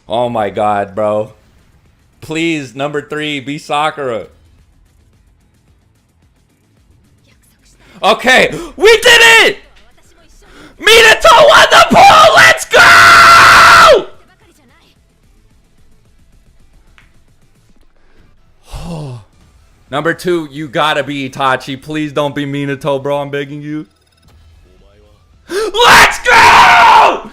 Oh my god, bro. Please, number 3, be Sakura. Okay, we did it! Minato won the poll! Let's go! Number 2, you gotta be Itachi. Please don't be Minato, bro. I'm begging you. Let's go!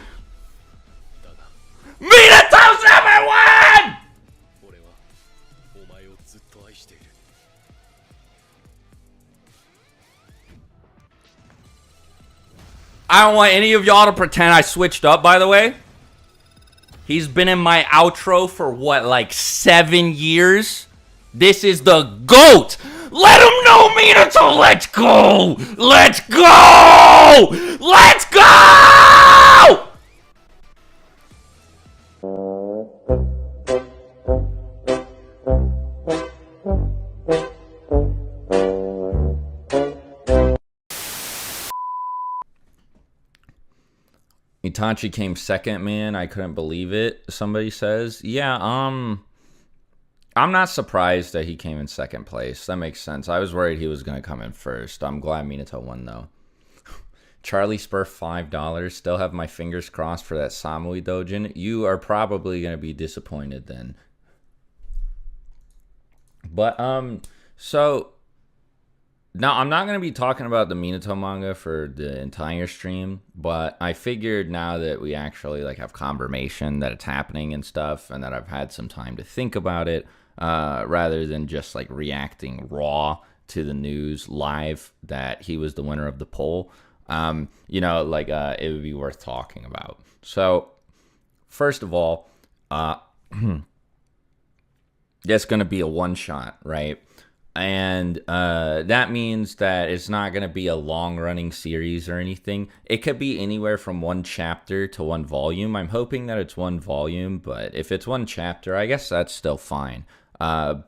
Minato's number 1! I don't want any of y'all to pretend I switched up, by the way. He's been in my outro for what, like 7 years? This is the GOAT! Let him know, Minato! Let's go! Let's go! Let's go! Itachi came second, man. I couldn't believe it. Somebody says, yeah, I'm not surprised that he came in second place. That makes sense. I was worried he was going to come in first. I'm glad Minato won, though. Charlie Spur, $5. Still have my fingers crossed for that Samui Dojin. You are probably going to be disappointed then. But, so... Now, I'm not going to be talking about the Minato manga for the entire stream, but I figured now that we actually like have confirmation that it's happening and stuff, and that I've had some time to think about it, rather than just like reacting raw to the news live that he was the winner of the poll, you know, like it would be worth talking about. So, first of all, it's going to be a one-shot, right? And that means that it's not going to be a long-running series or anything. It could be anywhere from 1 chapter to 1 volume. I'm hoping that it's 1 volume, but if it's 1 chapter, I guess that's still fine. So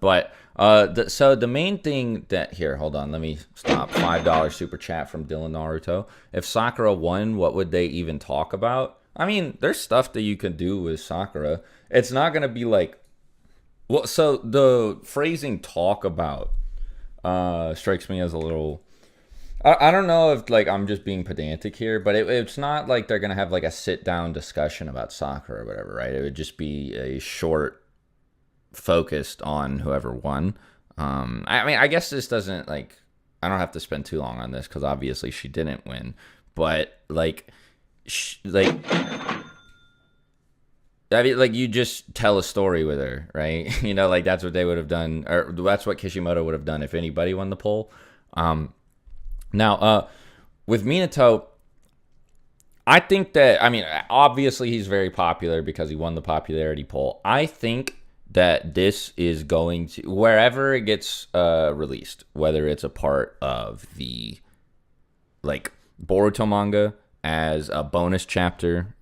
the main thing that... Here, hold on. Let me stop. $5 super chat from Dylan Naruto. If Sakura won, what would they even talk about? I mean, there's stuff that you can do with Sakura. It's not going to be like... Well, so the phrasing "talk about" strikes me as a little... I don't know if like I'm just being pedantic here, but it's not like they're gonna have like a sit-down discussion about Sakura or whatever, right? It would just be a short, focused on whoever won. I mean, I guess this doesn't like... I don't have to spend too long on this because obviously she didn't win, but like, I mean, like, you just tell a story with her, right? You know, like, that's what they would have done, or that's what Kishimoto would have done if anybody won the poll. Now, with Minato, I think that, I mean, obviously he's very popular because he won the popularity poll. I think that this is going to, wherever it gets released, whether it's a part of the, like, Boruto manga as a bonus chapter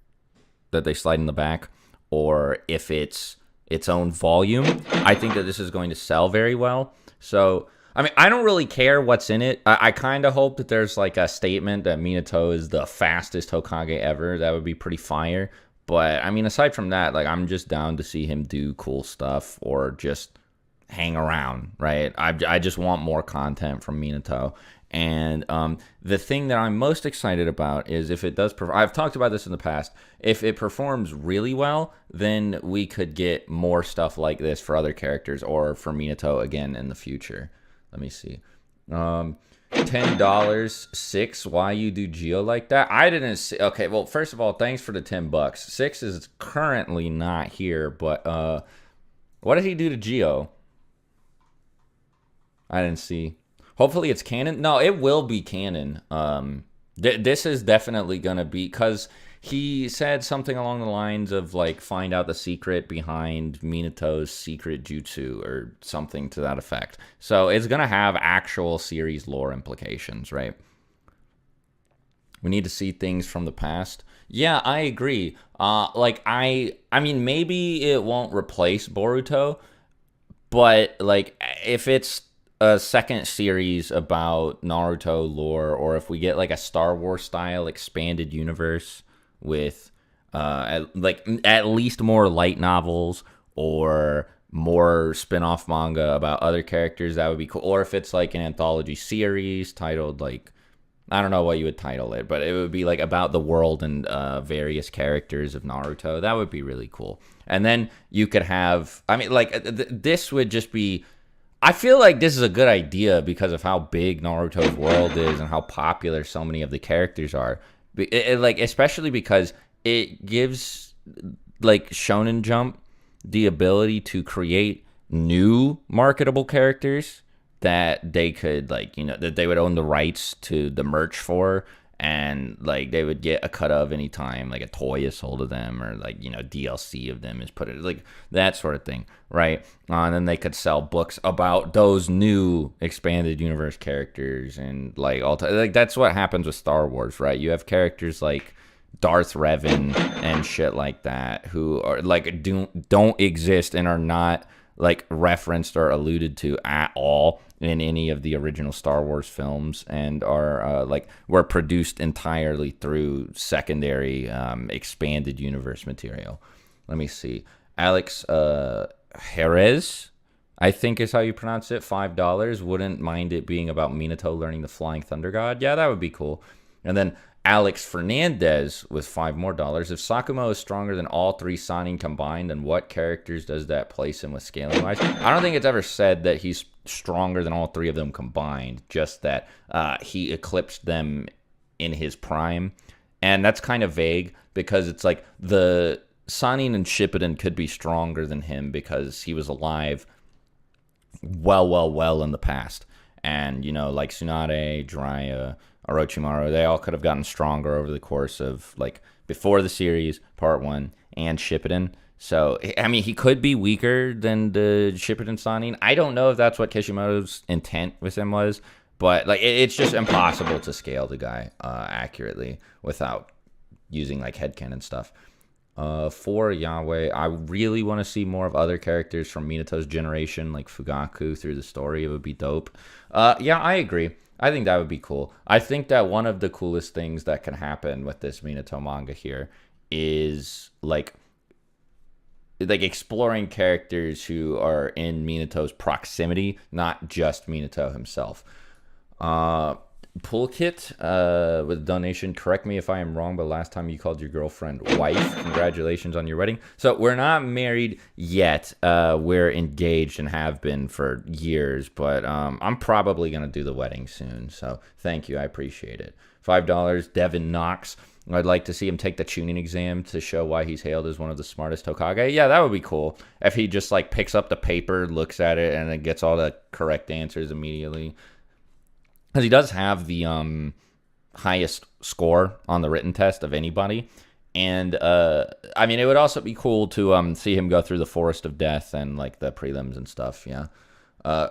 that they slide in the back, or if it's its own volume, I think that this is going to sell very well. So, I mean, I don't really care what's in it. I kind of hope that there's like a statement that Minato is the fastest Hokage ever. That would be pretty fire. But, I mean, aside from that, like, I'm just down to see him do cool stuff or just hang around, right? I just want more content from Minato. And the thing that I'm most excited about is if it does... I've talked about this in the past. If it performs really well, then we could get more stuff like this for other characters or for Minato again in the future. Let me see. $10, 6. Why you do Geo like that? I didn't see... Okay, well, first of all, thanks for the $10. 6 is currently not here, but what did he do to Geo? I didn't see... Hopefully it's canon. No, it will be canon. This is definitely going to be... Because he said something along the lines of, like, find out the secret behind Minato's secret jutsu or something to that effect. So it's going to have actual series lore implications, right? We need to see things from the past. Yeah, I agree. Like, I mean, maybe it won't replace Boruto, but, like, if it's a second series about Naruto lore, or if we get like a Star Wars style expanded universe with like at least more light novels or more spin-off manga about other characters. That would be cool. Or if it's like an anthology series titled like, I don't know what you would title it, but it would be like about the world and various characters of Naruto. That would be really cool. And then you could have, I mean, like this would just be, I feel like this is a good idea because of how big Naruto's world is and how popular so many of the characters are. Like especially because it gives like Shonen Jump the ability to create new marketable characters that they could like, you know, that they would own the rights to the merch for, and like they would get a cut of anytime like a toy is sold to them, or like, you know, DLC of them is put in, like that sort of thing, right? And then they could sell books about those new expanded universe characters, and like like that's what happens with Star Wars, right? You have characters like Darth Revan and shit like that who are like don't exist and are not like referenced or alluded to at all in any of the original Star Wars films, and are like were produced entirely through secondary expanded universe material. Let me see. Alex Jerez, I think is how you pronounce it. $5. Wouldn't mind it being about Minato learning the Flying Thunder God. Yeah, that would be cool. And then Alex Fernandez with $5 more. If Sakumo is stronger than all three Sannin combined, then what characters does that place him with scaling wise? I don't think it's ever said that he's stronger than all three of them combined, just that he eclipsed them in his prime. And that's kind of vague because it's like the Sannin and Shippuden could be stronger than him because he was alive well in the past. And, you know, like Tsunade, Jiraiya, Orochimaru, they all could have gotten stronger over the course of, like, before the series, Part 1, and Shippuden. So, I mean, he could be weaker than the Shippuden Sannin. I don't know if that's what Kishimoto's intent with him was, but, like, it's just impossible to scale the guy accurately without using, like, headcanon stuff. For Yahweh, I really want to see more of other characters from Minato's generation, like Fugaku, through the story. It would be dope. Yeah, I agree. I think that would be cool. I think that one of the coolest things that can happen with this Minato manga here is like exploring characters who are in Minato's proximity, not just Minato himself. Poolkit with a donation. Correct me if I am wrong, but last time you called your girlfriend wife. Congratulations on your wedding. So we're not married yet. We're engaged and have been for years, but I'm probably going to do the wedding soon. So thank you. I appreciate it. $5. Devin Knox. I'd like to see him take the tuning exam to show why he's hailed as one of the smartest Hokage. Yeah, that would be cool. If he just like picks up the paper, looks at it, and then gets all the correct answers immediately. Because he does have the highest score on the written test of anybody. And, I mean, it would also be cool to see him go through the Forest of Death and, like, the prelims and stuff, yeah.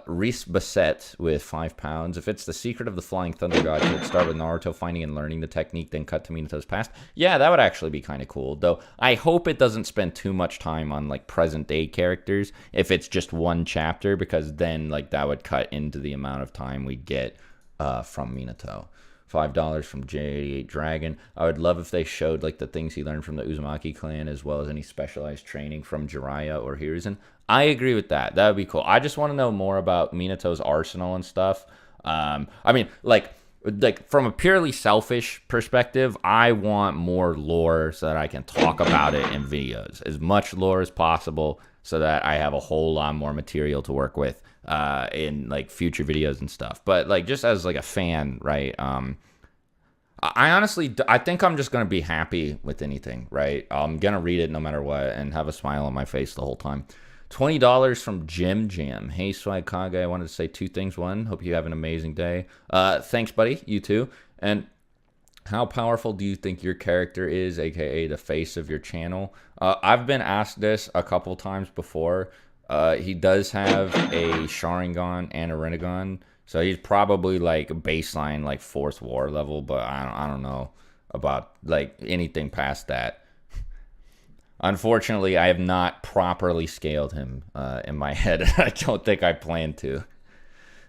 Reese Bassett with £5. If it's the secret of the Flying Thunder God, could it start with Naruto finding and learning the technique, then cut to Minato's past? Yeah, that would actually be kind of cool. Though, I hope it doesn't spend too much time on, like, present-day characters if it's just one chapter, because then, like, that would cut into the amount of time we'd get from Minato. $5 from J88 Dragon. I would love if they showed like the things he learned from the Uzumaki clan, as well as any specialized training from Jiraiya or Hiruzen. I agree with that. That would be cool. I just want to know more about Minato's arsenal and stuff. I mean, like from a purely selfish perspective, I want more lore so that I can talk about it in videos. As much lore as possible so that I have a whole lot more material to work with in like future videos and stuff. But like just as like a fan, right? I honestly, I think I'm just gonna be happy with anything, right? I'm gonna read it no matter what and have a smile on my face the whole time. $20 from Jim Jam. Hey, Swagkage, I wanted to say two things. One, hope you have an amazing day. Thanks, buddy. You too. And how powerful do you think your character is, aka the face of your channel? I've been asked this a couple times before. He does have a Sharingan and a Rinnegan, so he's probably like baseline, like 4th war level, but I don't know about like anything past that. Unfortunately, I have not properly scaled him in my head. I don't think I plan to.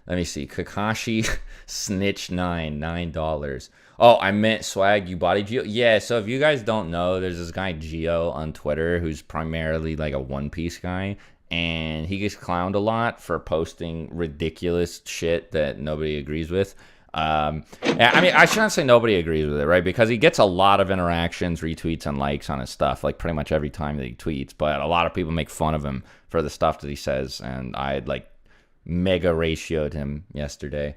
Let me see. Kakashi Snitch 9, $9. Oh, I meant Swag, you body Geo. Yeah, so if you guys don't know, there's this guy Geo on Twitter who's primarily like a One Piece guy, and he gets clowned a lot for posting ridiculous shit that nobody agrees with. Yeah, I mean, I shouldn't say nobody agrees with it, right? Because he gets a lot of interactions, retweets, and likes on his stuff, like pretty much every time that he tweets. But a lot of people make fun of him for the stuff that he says, and I like mega ratioed him yesterday.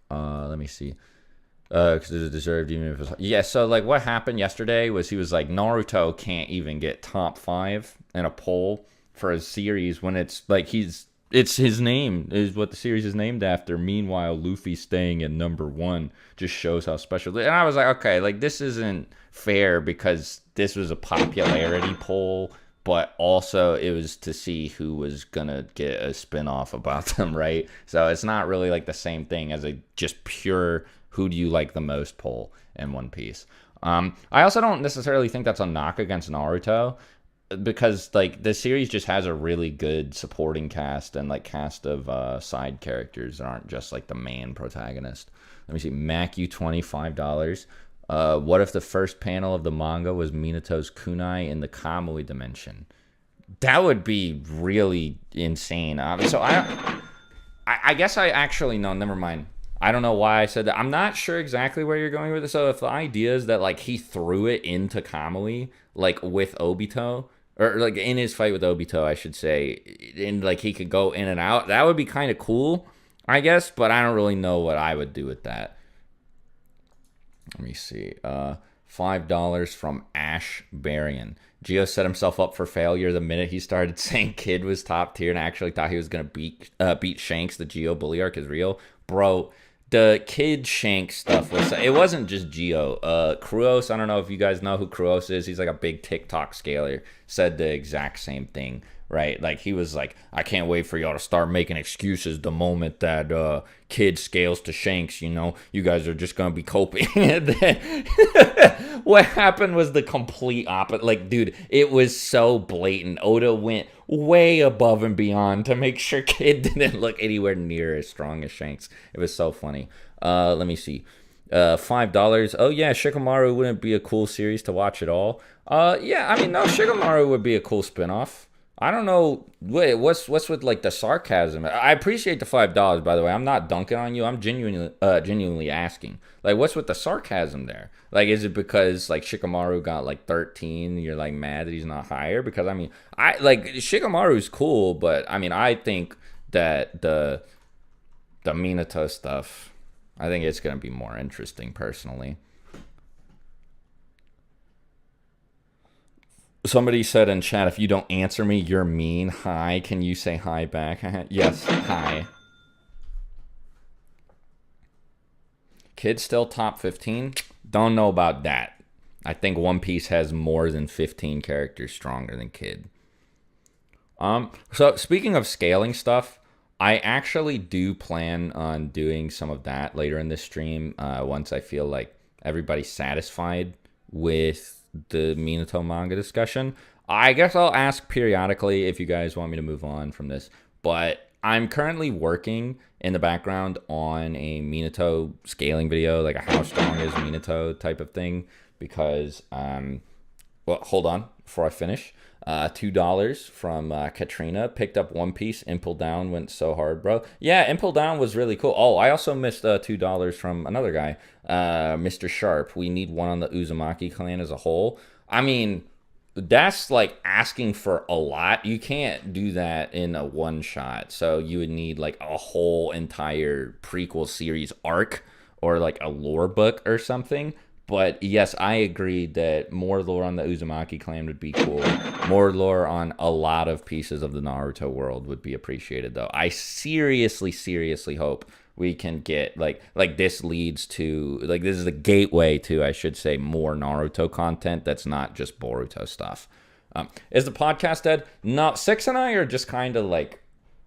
Let me see. Because it deserved even if it was... Yeah, so like what happened yesterday was he was like, Naruto can't even get top 5 in a poll for a series when it's like it's his name is what the series is named after. Meanwhile, Luffy staying at number 1 just shows how special. And I was like, okay, like this isn't fair because this was a popularity poll, but also it was to see who was gonna get a spin-off about them, right? So it's not really like the same thing as a just pure who do you like the most poll in One Piece. I also don't necessarily think that's a knock against Naruto, because like the series just has a really good supporting cast and like cast of side characters that aren't just like the main protagonist. Let me see. Mac, you $25. What if the first panel of the manga was Minato's kunai in the Kamui dimension? That would be really insane. So I guess I actually no. Never mind. I don't know why I said that. I'm not sure exactly where you're going with it. So if the idea is that like he threw it into Kamui, like with Obito, or like in his fight with Obito, I should say, and like he could go in and out, that would be kind of cool, I guess. But I don't really know what I would do with that. Let me see. $5 from Ash Barian. Gio set himself up for failure the minute he started saying Kid was top tier and actually thought he was gonna beat Shanks. The Gio bully arc is real, bro. The Kid Shanks stuff was, it wasn't just Gio. Kruos, I don't know if you guys know who Kruos is. He's like a big TikTok scaler. Said the exact same thing, right? Like he was like, I can't wait for y'all to start making excuses the moment that Kid scales to Shanks. You know, you guys are just gonna be coping. And then what happened was the complete opposite. Like, dude, it was so blatant. Oda went way above and beyond to make sure Kid didn't look anywhere near as strong as Shanks. It was so funny. Let me see. $5. Oh yeah, Shikamaru wouldn't be a cool series to watch at all. Yeah, I mean, no, Shikamaru would be a cool spinoff. I don't know. Wait, what's with like the sarcasm? I appreciate the $5, by the way. I'm not dunking on you. I'm genuinely asking. Like, what's with the sarcasm there? Like, is it because like Shikamaru got like 13? And you're like mad that he's not higher? Because I mean, I like Shikamaru's cool, but I mean, I think that the Minato stuff, I think it's gonna be more interesting personally. Somebody said in chat, if you don't answer me, you're mean. Hi, can you say hi back? Yes, hi. Kid still top 15? Don't know about that. I think One Piece has more than 15 characters stronger than Kid. So speaking of scaling stuff, I actually do plan on doing some of that later in this stream once I feel like everybody's satisfied with the Minato manga discussion. I guess I'll ask periodically if you guys want me to move on from this, but I'm currently working in the background on a Minato scaling video, like a how strong is Minato type of thing, because well, hold on before I finish. $2 from Katrina. Picked up One Piece. Impel Down went so hard, bro. Yeah, Impel Down was really cool. Oh, I also missed $2 from another guy, Mr. Sharp. We need one on the Uzumaki clan as a whole. I mean, that's like asking for a lot. You can't do that in a one shot. So you would need like a whole entire prequel series arc or like a lore book or something. But yes, I agree that more lore on the Uzumaki clan would be cool. More lore on a lot of pieces of the Naruto world would be appreciated, though. I seriously hope we can get like this leads to, like, this is a gateway to, I should say, more Naruto content that's not just Boruto stuff. Is the podcast dead? No, Six and I are just kind of like,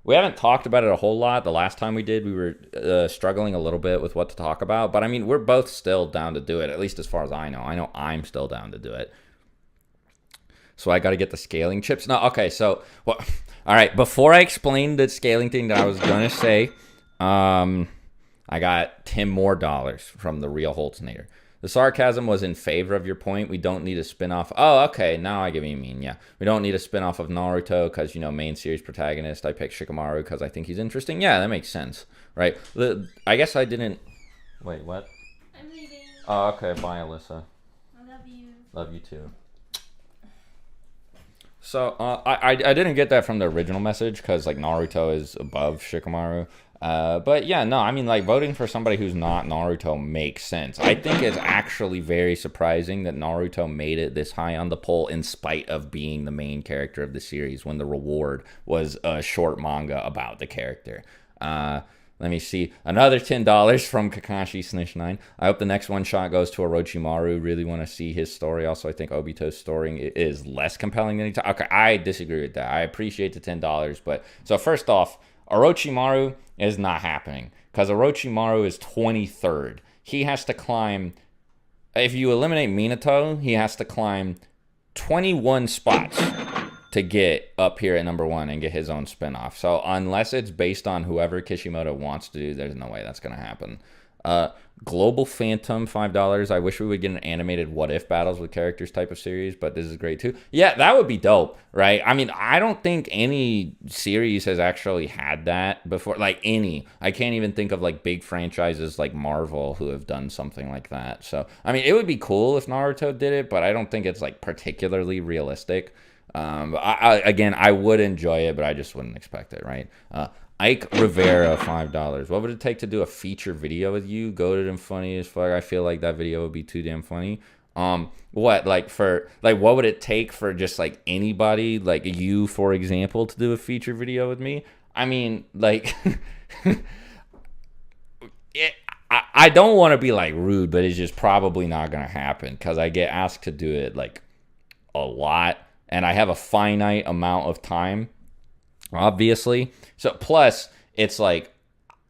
we haven't talked about it a whole lot. The last time we did, we were struggling a little bit with what to talk about. But, I mean, we're both still down to do it, at least as far as I know. I know I'm still down to do it. So I got to get the scaling chips. No, okay, so, well, all right, before I explain the scaling thing that I was going to say, I got $10 more from the real Holtznader. The sarcasm was in favor of your point. We don't need a spinoff. Oh, okay. Now I get what you mean. Yeah. We don't need a spinoff of Naruto because, main series protagonist. I picked Shikamaru because I think he's interesting. Yeah, that makes sense. Right. I guess I didn't. Wait, what? I'm leaving. Oh, okay. Bye, Alyssa. I love you. Love you too. So I didn't get that from the original message because like Naruto is above Shikamaru. But yeah, no, I mean like voting for somebody who's not Naruto makes sense. I think it's actually very surprising that Naruto made it this high on the poll in spite of being the main character of the series when the reward was a short manga about the character. Let me see. Another $10 from Kakashi Snitch9. I hope the next one shot goes to Orochimaru. Really want to see his story. Also, I think Obito's story is less compelling than Okay, I disagree with that. I appreciate the $10, but so first off, Orochimaru is not happening because Orochimaru is 23rd. He has to climb. If you eliminate Minato, he has to climb 21 spots to get up here at number 1 and get his own spinoff. So unless it's based on whoever Kishimoto wants to do, there's no way that's going to happen. Global Phantom, $5. I wish we would get an animated what if battles with characters type of series, but this is great too. Yeah, that would be dope, right? I mean, I don't think any series has actually had that before. Like any. I can't even think of like big franchises like Marvel who have done something like that. So, I mean, it would be cool if Naruto did it, but I don't think it's like particularly realistic. Again, I would enjoy it, but I just wouldn't expect it, right? Ike Rivera, $5. What would it take to do a feature video with you? Goated and funny as fuck. I feel like that video would be too damn funny. What would it take for just like anybody, like you, for example, to do a feature video with me? I mean, like, I don't want to be like rude, but it's just probably not gonna happen because I get asked to do it like a lot. And I have a finite amount of time, obviously. So plus, it's like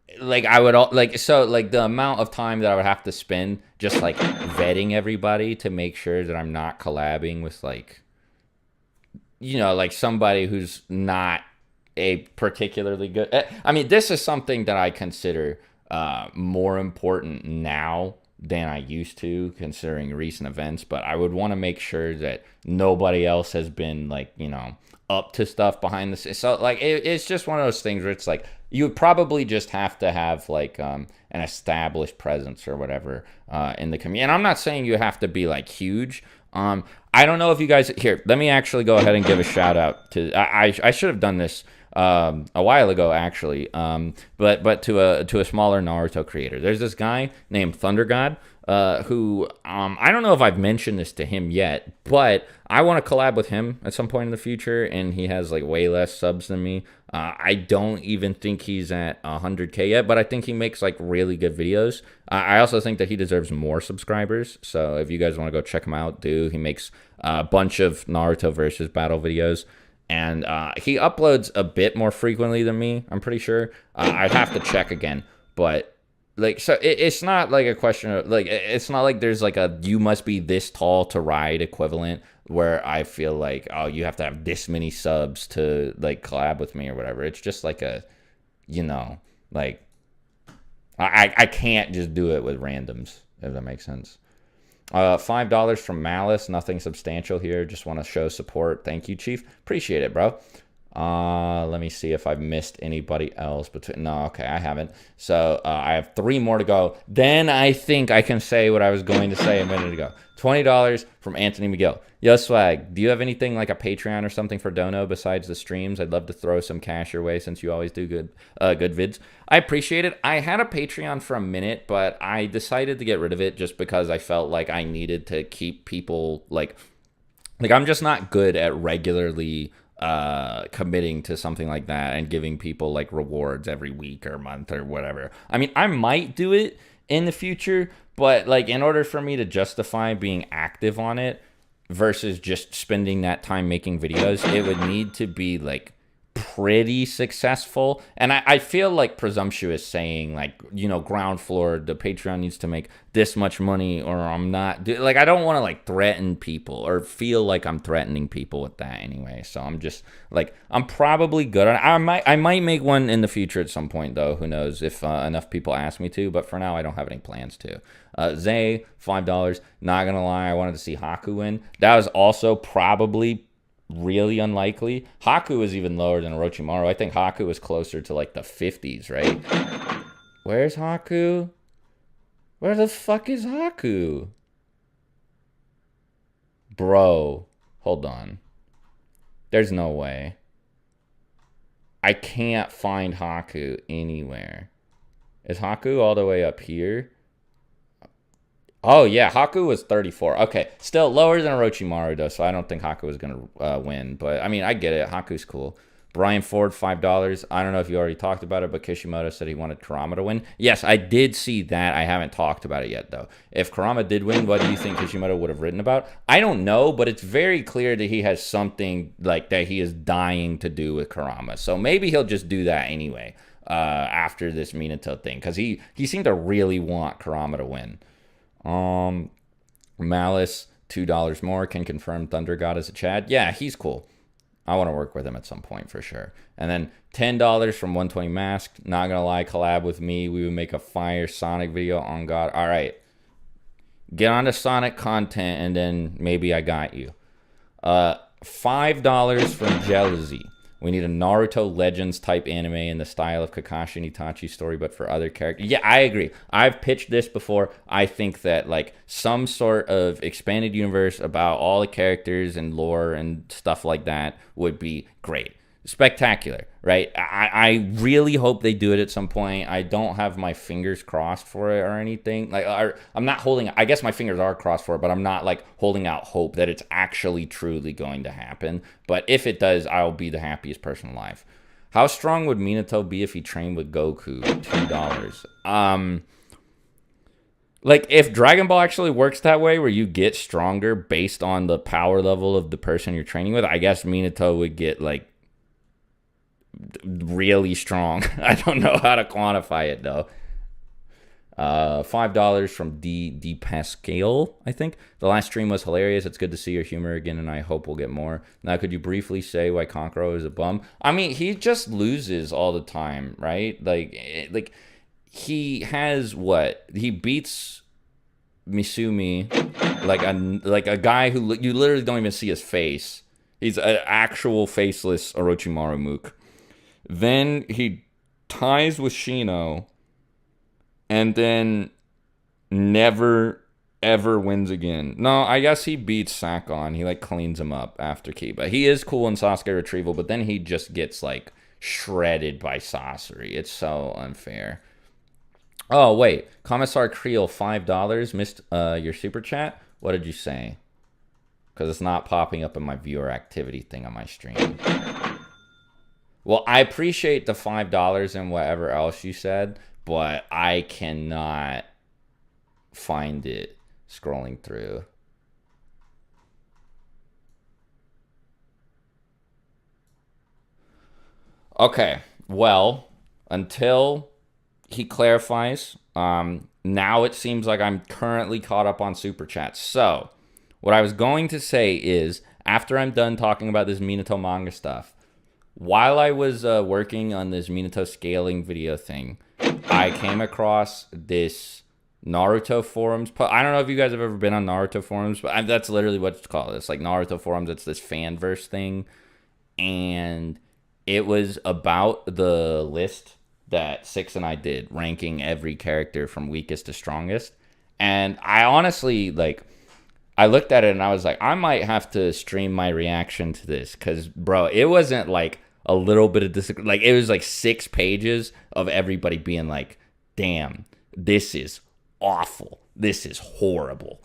I would the amount of time that I would have to spend just like vetting everybody to make sure that I'm not collabing with like somebody who's not a particularly good. I mean, this is something that I consider more important now than I used to, considering recent events, but I would want to make sure that nobody else has been up to stuff behind the scenes. So it's just one of those things where it's like you would probably just have to have an established presence or whatever in the community. And I'm not saying you have to be like huge. I don't know if you guys here. Let me actually go ahead and give a shout out to. I should have done this a while ago actually, but to a smaller Naruto creator. There's this guy named Thunder God, who I don't know if I've mentioned this to him yet, but I want to collab with him at some point in the future, and he has like way less subs than me. I don't even think he's at 100K yet, but I think he makes like really good videos. I also think that he deserves more subscribers, so if you guys want to go check him out, he makes a bunch of Naruto versus battle videos. And he uploads a bit more frequently than me, I'm pretty sure. I'd have to check again. But, it's not like a question of, it's not like there's like a you must be this tall to ride equivalent where I feel like, oh, you have to have this many subs to, collab with me or whatever. It's just like a, I can't just do it with randoms, if that makes sense. $5 from Malice. Nothing substantial here. Just want to show support. Thank you, Chief. Appreciate it, bro. Let me see if I've missed anybody else. No, okay, I haven't. So I have 3 more to go. Then I think I can say what I was going to say a minute ago. $20 from Anthony Miguel. Yo, Swag, do you have anything like a Patreon or something for Dono besides the streams? I'd love to throw some cash your way since you always do good vids. I appreciate it. I had a Patreon for a minute, but I decided to get rid of it just because I felt like I needed to keep people like I'm just not good at regularly committing to something like that and giving people like rewards every week or month or whatever. I mean, I might do it in the future, but in order for me to justify being active on it versus just spending that time making videos, it would need to be pretty successful. And I feel like presumptuous saying, like, you know, ground floor, the Patreon needs to make this much money or I'm not. Like, I don't want to, like, threaten people or feel like I'm threatening people with that anyway. So I'm just, like, I'm probably good. I might make one in the future at some point, though. Who knows if enough people ask me to. But for now, I don't have any plans to. Zay, $5. Not going to lie, I wanted to see Haku win. That was also probably really unlikely. Haku is even lower than Orochimaru. I think Haku is closer to like the 50s, right? Where's Haku? Where the fuck is Haku? Bro, hold on. There's no way. I can't find Haku anywhere. Is Haku all the way up here? Oh, yeah, Haku was 34. Okay, still lower than Orochimaru, though, so I don't think Haku is going to win. But, I mean, I get it. Haku's cool. Brian Ford, $5. I don't know if you already talked about it, but Kishimoto said he wanted Kurama to win. Yes, I did see that. I haven't talked about it yet, though. If Kurama did win, what do you think Kishimoto would have written about? I don't know, but it's very clear that he has something like that he is dying to do with Kurama. So maybe he'll just do that anyway after this Minato thing, because he seemed to really want Kurama to win. Malice, $2 more, can confirm Thunder God is a Chad. Yeah, he's cool. I want to work with him at some point for sure. And then $10 from 120 Masked. Not gonna lie, collab with me. We would make a fire Sonic video on God. All right, get on to Sonic content, and then maybe I got you. $5 from Jealousy. We need a Naruto Legends type anime in the style of Kakashi and Itachi's story, but for other characters. Yeah, I agree. I've pitched this before. I think that like some sort of expanded universe about all the characters and lore and stuff like that would be great. Spectacular, right? I really hope they do it at some point. I don't have my fingers crossed for it or anything. Like, I'm not holding, I guess my fingers are crossed for it, but I'm not like holding out hope that it's actually truly going to happen. But if it does, I'll be the happiest person alive. How strong would Minato be if he trained with Goku? $2. Like, if Dragon Ball actually works that way, where you get stronger based on the power level of the person you're training with, I guess Minato would get like really strong. I don't know how to quantify it though. $5 from D Pascal, I think. The last stream was hilarious. It's good to see your humor again, and I hope we'll get more. Now, could you briefly say why Kankuro is a bum? I mean, he just loses all the time, right? Like he has what? He beats Misumi, like a guy who you literally don't even see his face. He's an actual faceless Orochimaru mook. Then he ties with Shino, and then never, ever wins again. No, I guess he beats Sakon. He, like, cleans him up after Kiba. He is cool in Sasuke Retrieval, but then he just gets, like, shredded by Sasori. It's so unfair. Oh, wait. Commissar Creel, $5. Missed your super chat? What did you say? Because it's not popping up in my viewer activity thing on my stream. Well, I appreciate the $5 and whatever else you said, but I cannot find it scrolling through. Okay, well, until he clarifies, now it seems like I'm currently caught up on Super Chats. So, what I was going to say is, after I'm done talking about this Minato manga stuff, while I was working on this Minato scaling video thing, I came across this Naruto forums. I don't know if you guys have ever been on Naruto forums, but that's literally what it's called. It's like Naruto forums. It's this fanverse thing. And it was about the list that Six and I did, ranking every character from weakest to strongest. And I honestly, like, I looked at it and I was like, I might have to stream my reaction to this. Because, bro, it wasn't like a little bit of disagreement. Like, it was like 6 pages of everybody being like, damn, this is awful. This is horrible.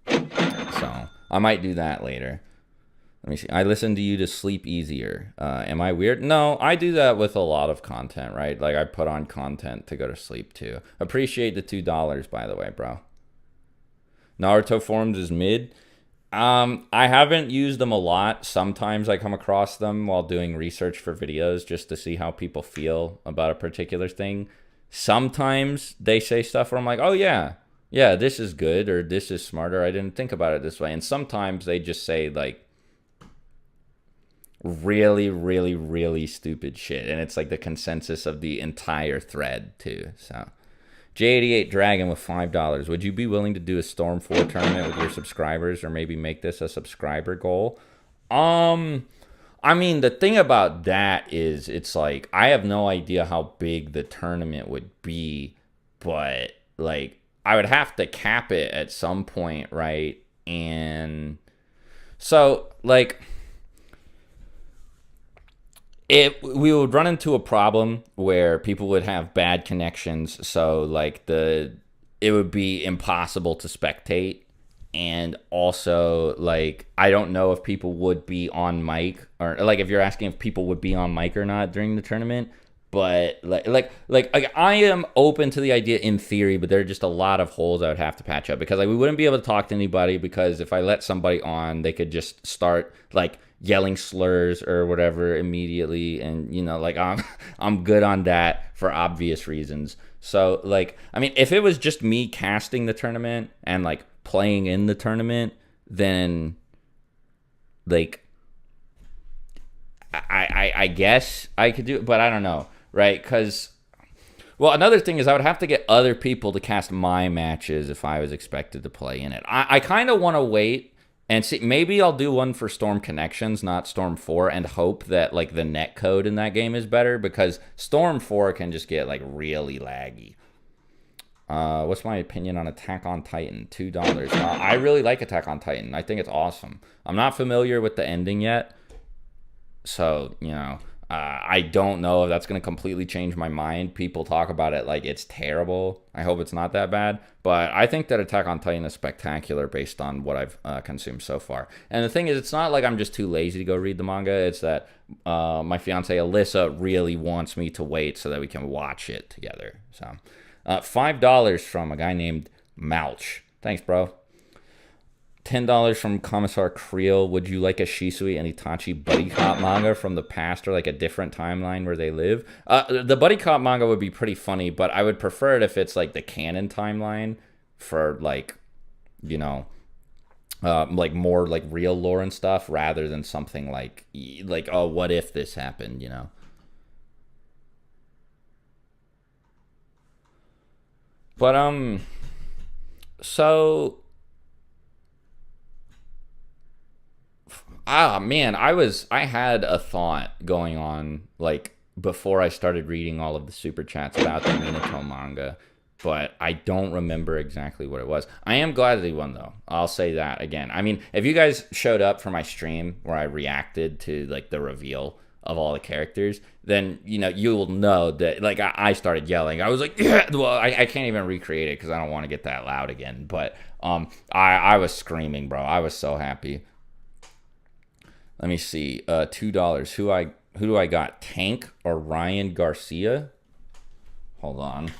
So, I might do that later. Let me see. I listen to you to sleep easier. Am I weird? No, I do that with a lot of content, right? Like, I put on content to go to sleep, too. Appreciate the $2, by the way, bro. Naruto forums is mid. I haven't used them a lot. Sometimes I come across them while doing research for videos just to see how people feel about a particular thing. Sometimes they say stuff where I'm like, oh yeah, yeah, this is good or this is smarter. I didn't think about it this way. And sometimes they just say like really, really, really stupid shit. And it's like the consensus of the entire thread too. So J88 Dragon with $5. Would you be willing to do a Storm 4 tournament with your subscribers or maybe make this a subscriber goal? I mean, the thing about that is it's like I have no idea how big the tournament would be, but like I would have to cap it at some point, right? And so like we would run into a problem where people would have bad connections, so like it would be impossible to spectate, and also like I don't know if people would be on mic, or like if you're asking if people would be on mic or not during the tournament. But like I am open to the idea in theory, but there are just a lot of holes I would have to patch up, because like we wouldn't be able to talk to anybody, because if I let somebody on, they could just start like yelling slurs or whatever immediately, and you know, like I'm good on that for obvious reasons. So like I mean, if it was just me casting the tournament and like playing in the tournament, then like I guess I could do it, but I don't know, right? Because, well, another thing is I would have to get other people to cast my matches if I was expected to play in it. I kind of want to wait and see. Maybe I'll do one for Storm Connections, not Storm 4, and hope that like the net code in that game is better, because Storm 4 can just get like really laggy. What's my opinion on Attack on Titan? $2. I really like Attack on Titan. I think it's awesome. I'm not familiar with the ending yet, so, you know, I don't know if that's going to completely change my mind. People talk about it like it's terrible. I hope it's not that bad. But I think that Attack on Titan is spectacular based on what I've consumed so far. And the thing is, it's not like I'm just too lazy to go read the manga. It's that my fiance Alyssa really wants me to wait so that we can watch it together. So $5 from a guy named Malch. Thanks, bro. $10 from Commissar Creel. Would you like a Shisui and Itachi buddy cop manga from the past, or like a different timeline where they live? The buddy cop manga would be pretty funny, but I would prefer it if it's like the canon timeline for like, you know, like more like real lore and stuff, rather than something like oh, what if this happened, you know? But so. Man, I had a thought going on like before I started reading all of the super chats about the Minato manga, but I don't remember exactly what it was. I am glad that he won though. I'll say that again. I mean, if you guys showed up for my stream where I reacted to like the reveal of all the characters, then you know you'll know that like I started yelling. I was like, yeah. Well, I can't even recreate it because I don't want to get that loud again. But I was screaming, bro. I was so happy. Let me see. $2. Who do I got? Tank or Ryan Garcia? Hold on.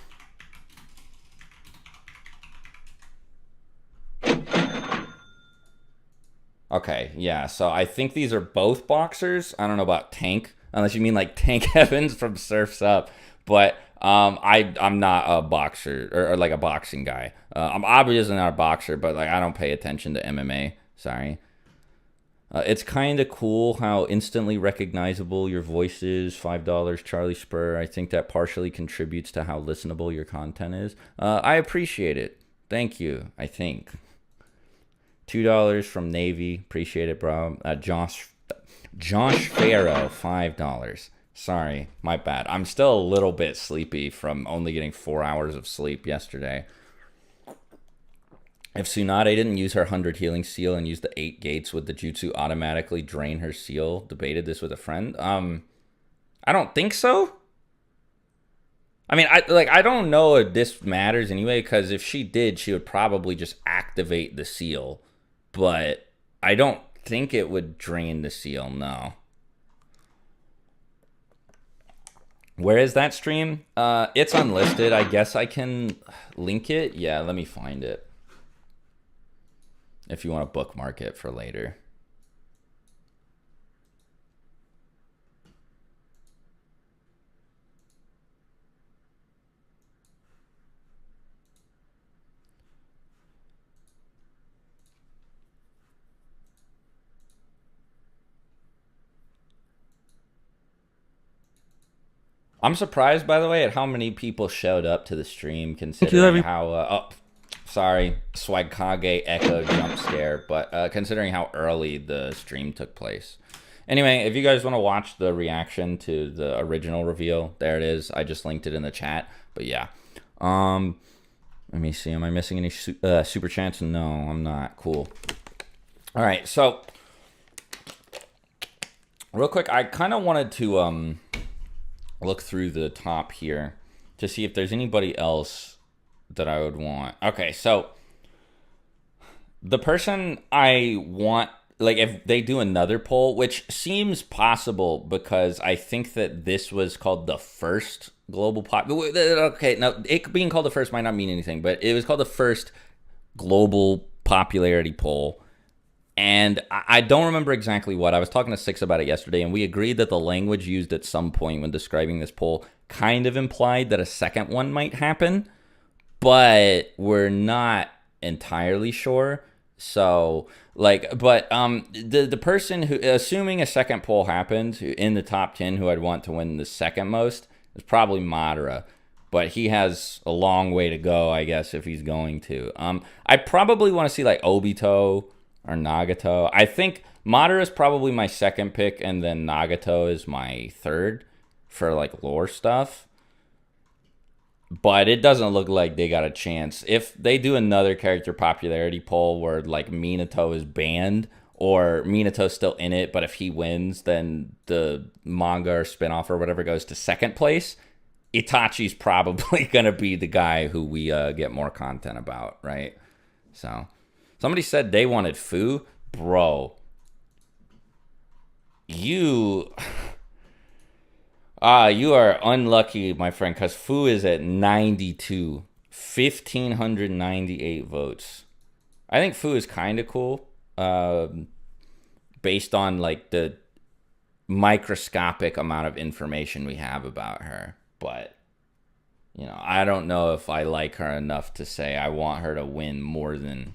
Okay, yeah. So I think these are both boxers. I don't know about Tank, unless you mean like Tank Evans from Surf's Up. But I'm not a boxer or like a boxing guy. I'm obviously not a boxer, but like I don't pay attention to MMA. Sorry. It's kind of cool how instantly recognizable your voice is. $5, Charlie Spur. I think that partially contributes to how listenable your content is. I appreciate it. Thank you, I think. $2 from Navy. Appreciate it, bro. Josh Farrow, $5. Sorry, my bad. I'm still a little bit sleepy from only getting 4 hours of sleep yesterday. If Tsunade didn't use her 100 healing seal and use the 8 gates, would the jutsu automatically drain her seal? Debated this with a friend. I don't think so. I mean, I don't know if this matters anyway, because if she did, she would probably just activate the seal. But I don't think it would drain the seal, no. Where is that stream? It's unlisted. I guess I can link it. Yeah, let me find it. if you want to bookmark it for later. I'm surprised, by the way, at how many people showed up to the stream, considering how... sorry, Swagkage echo jump scare, but considering how early the stream took place. Anyway, if you guys want to watch the reaction to the original reveal, there it is. I just linked it in the chat. But yeah. Let me see. Am I missing any super chats? No, I'm not. Cool. All right, so... real quick, I kind of wanted to... look through the top here to see if there's anybody else that I would want. Okay, so the person I want, like if they do another poll, which seems possible because I think that this was called the first global pop. Okay, now it being called the first might not mean anything, but it was called the first global popularity poll. And I don't remember exactly what. I was talking to Six about it yesterday, and we agreed that the language used at some point when describing this poll kind of implied that a second one might happen, but we're not entirely sure. So, like, but the person who, assuming a second poll happened in the top 10 who I'd want to win the second most is probably Madara. But he has a long way to go, I guess, if he's going to. I probably want to see, like, Obito or Nagato. I think Madara is probably my second pick, and then Nagato is my third for like lore stuff. But it doesn't look like they got a chance. If they do another character popularity poll where like Minato is banned or Minato's still in it, but if he wins, then the manga or spinoff or whatever goes to second place, Itachi's probably going to be the guy who we get more content about, right? So... somebody said they wanted Fu. Bro. You are unlucky, my friend, because Fu is at 92. 1,598 votes. I think Fu is kind of cool. Based on, like, the microscopic amount of information we have about her. But, you know, I don't know if I like her enough to say I want her to win more than...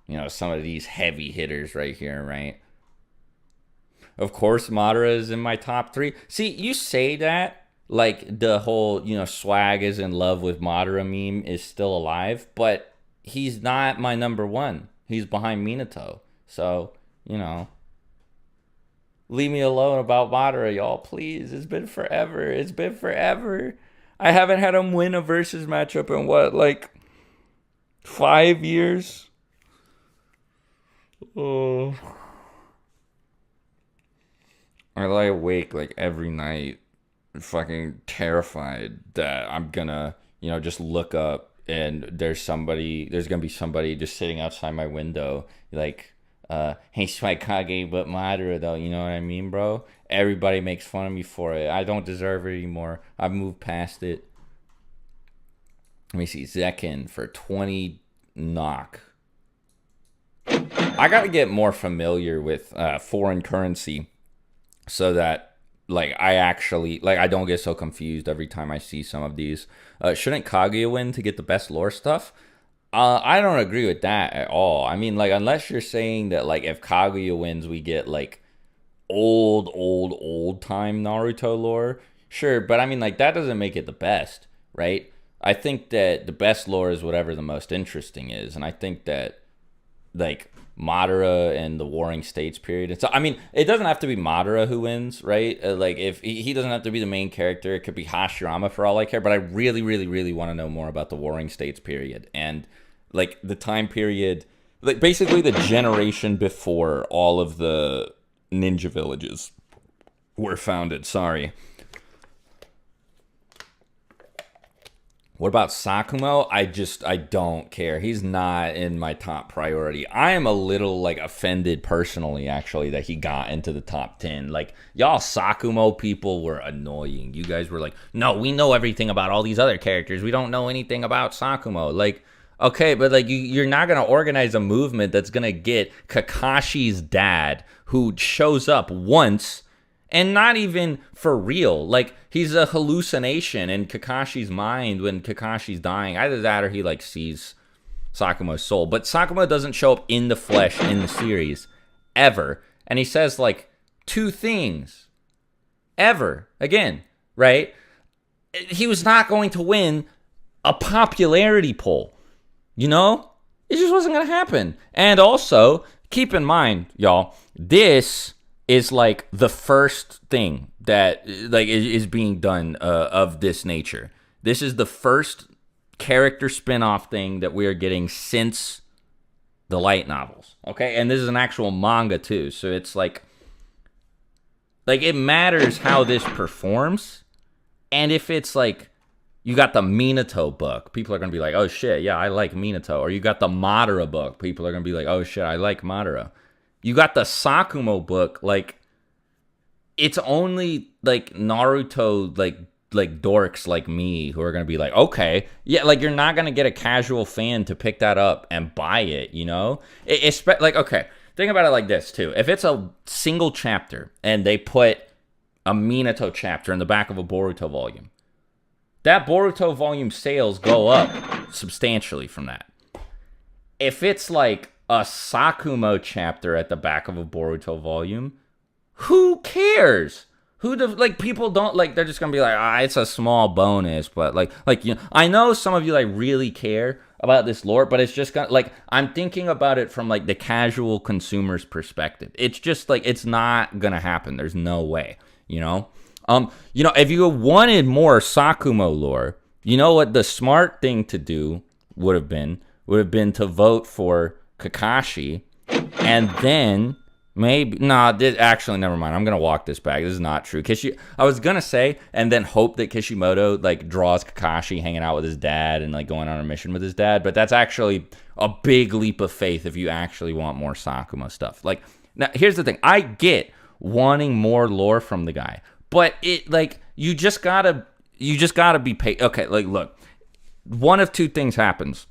you know, some of these heavy hitters right here, right? Of course, Madara is in my top 3. See, you say that, like the whole, you know, Swag is in love with Madara meme is still alive, but he's not my number 1. He's behind Minato. So, you know, leave me alone about Madara, y'all, please. It's been forever. It's been forever. I haven't had him win a versus matchup in what, like 5 years? Oh, I lie awake like every night, fucking terrified that I'm gonna, you know, just look up and there's gonna be somebody just sitting outside my window, like, hey, Swagkage, but Madara though, you know what I mean, bro? Everybody makes fun of me for it. I don't deserve it anymore. I've moved past it. Let me see, Zekin for 20 knock. I gotta get more familiar with foreign currency so that like I actually like I don't get so confused every time I see some of these. Shouldn't Kaguya win to get the best lore stuff? I don't agree with that at all. I mean, like, unless you're saying that like if Kaguya wins we get like old time Naruto lore, sure, but I mean, like, that doesn't make it the best, right? I think that the best lore is whatever the most interesting is, and I think that like Madara and the Warring States period. And so, I mean, it doesn't have to be Madara who wins, right? Like, if he doesn't have to be the main character, it could be Hashirama for all I care. But I really want to know more about the Warring States period and like the time period, like basically the generation before all of the ninja villages were founded. Sorry. What about Sakumo? I don't care. He's not in my top priority. I am a little, like, offended personally, actually, that he got into the top 10. Like, y'all Sakumo people were annoying. You guys were like, no, we know everything about all these other characters. We don't know anything about Sakumo. Like, Okay, but like you're not gonna organize a movement that's gonna get Kakashi's dad, who shows up once, and not even for real. Like he's a hallucination in Kakashi's mind when Kakashi's dying. Either that or he like sees Sakumo's soul. But Sakumo doesn't show up in the flesh in the series ever, and he says like two things ever again, right? He was not going to win a popularity poll. You know, it just wasn't going to happen. And also, keep in mind, y'all, this is like the first thing that like is being done of this nature. This is the first character spin-off thing that we are getting since the light novels. Okay, and this is an actual manga too, so it's like it matters how this performs, and if it's like. You got the Minato book. People are going to be like, oh, shit, yeah, I like Minato. Or you got the Madara book. People are going to be like, oh, shit, I like Madara. You got the Sakumo book. Like, it's only, like, Naruto, like dorks like me who are going to be like, okay. Yeah, like, you're not going to get a casual fan to pick that up and buy it, you know? It's like, okay, think about it like this, too. If it's a single chapter and they put a Minato chapter in the back of a Boruto volume, that Boruto volume sales go up substantially from that. If it's like a Sakumo chapter at the back of a Boruto volume, who cares? People don't like, they're just gonna be like, it's a small bonus, but like you know, I know some of you like really care about this lore, but it's just gonna like, I'm thinking about it from like the casual consumer's perspective. It's just like, it's not gonna happen. There's no way, you know? You know, if you wanted more Sakumo lore, you know what the smart thing to do would have been to vote for Kakashi, and then actually, never mind. I'm gonna walk this back. This is not true. I was gonna say, and then hope that Kishimoto like draws Kakashi hanging out with his dad and like going on a mission with his dad, but that's actually a big leap of faith if you actually want more Sakumo stuff. Like, now here's the thing: I get wanting more lore from the guy. But it like you just gotta be paid. Okay, like look, one of two things happens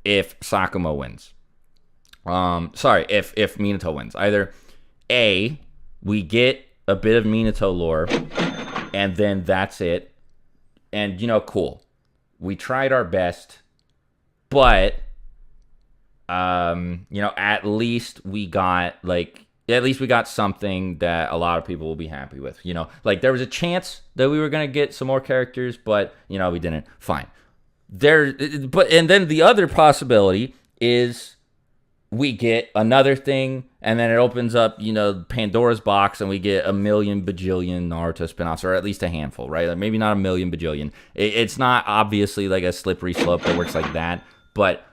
if Sakumo wins. If Minato wins. Either A, we get a bit of Minato lore, and then that's it. And you know, cool. We tried our best, but you know, at least we got something that a lot of people will be happy with. You know, like there was a chance that we were going to get some more characters, but, you know, we didn't. Fine. And then the other possibility is we get another thing, and then it opens up, you know, Pandora's box, and we get a million bajillion Naruto spinoffs, or at least a handful, right? Like maybe not a million bajillion. It's not obviously like a slippery slope that works like that, but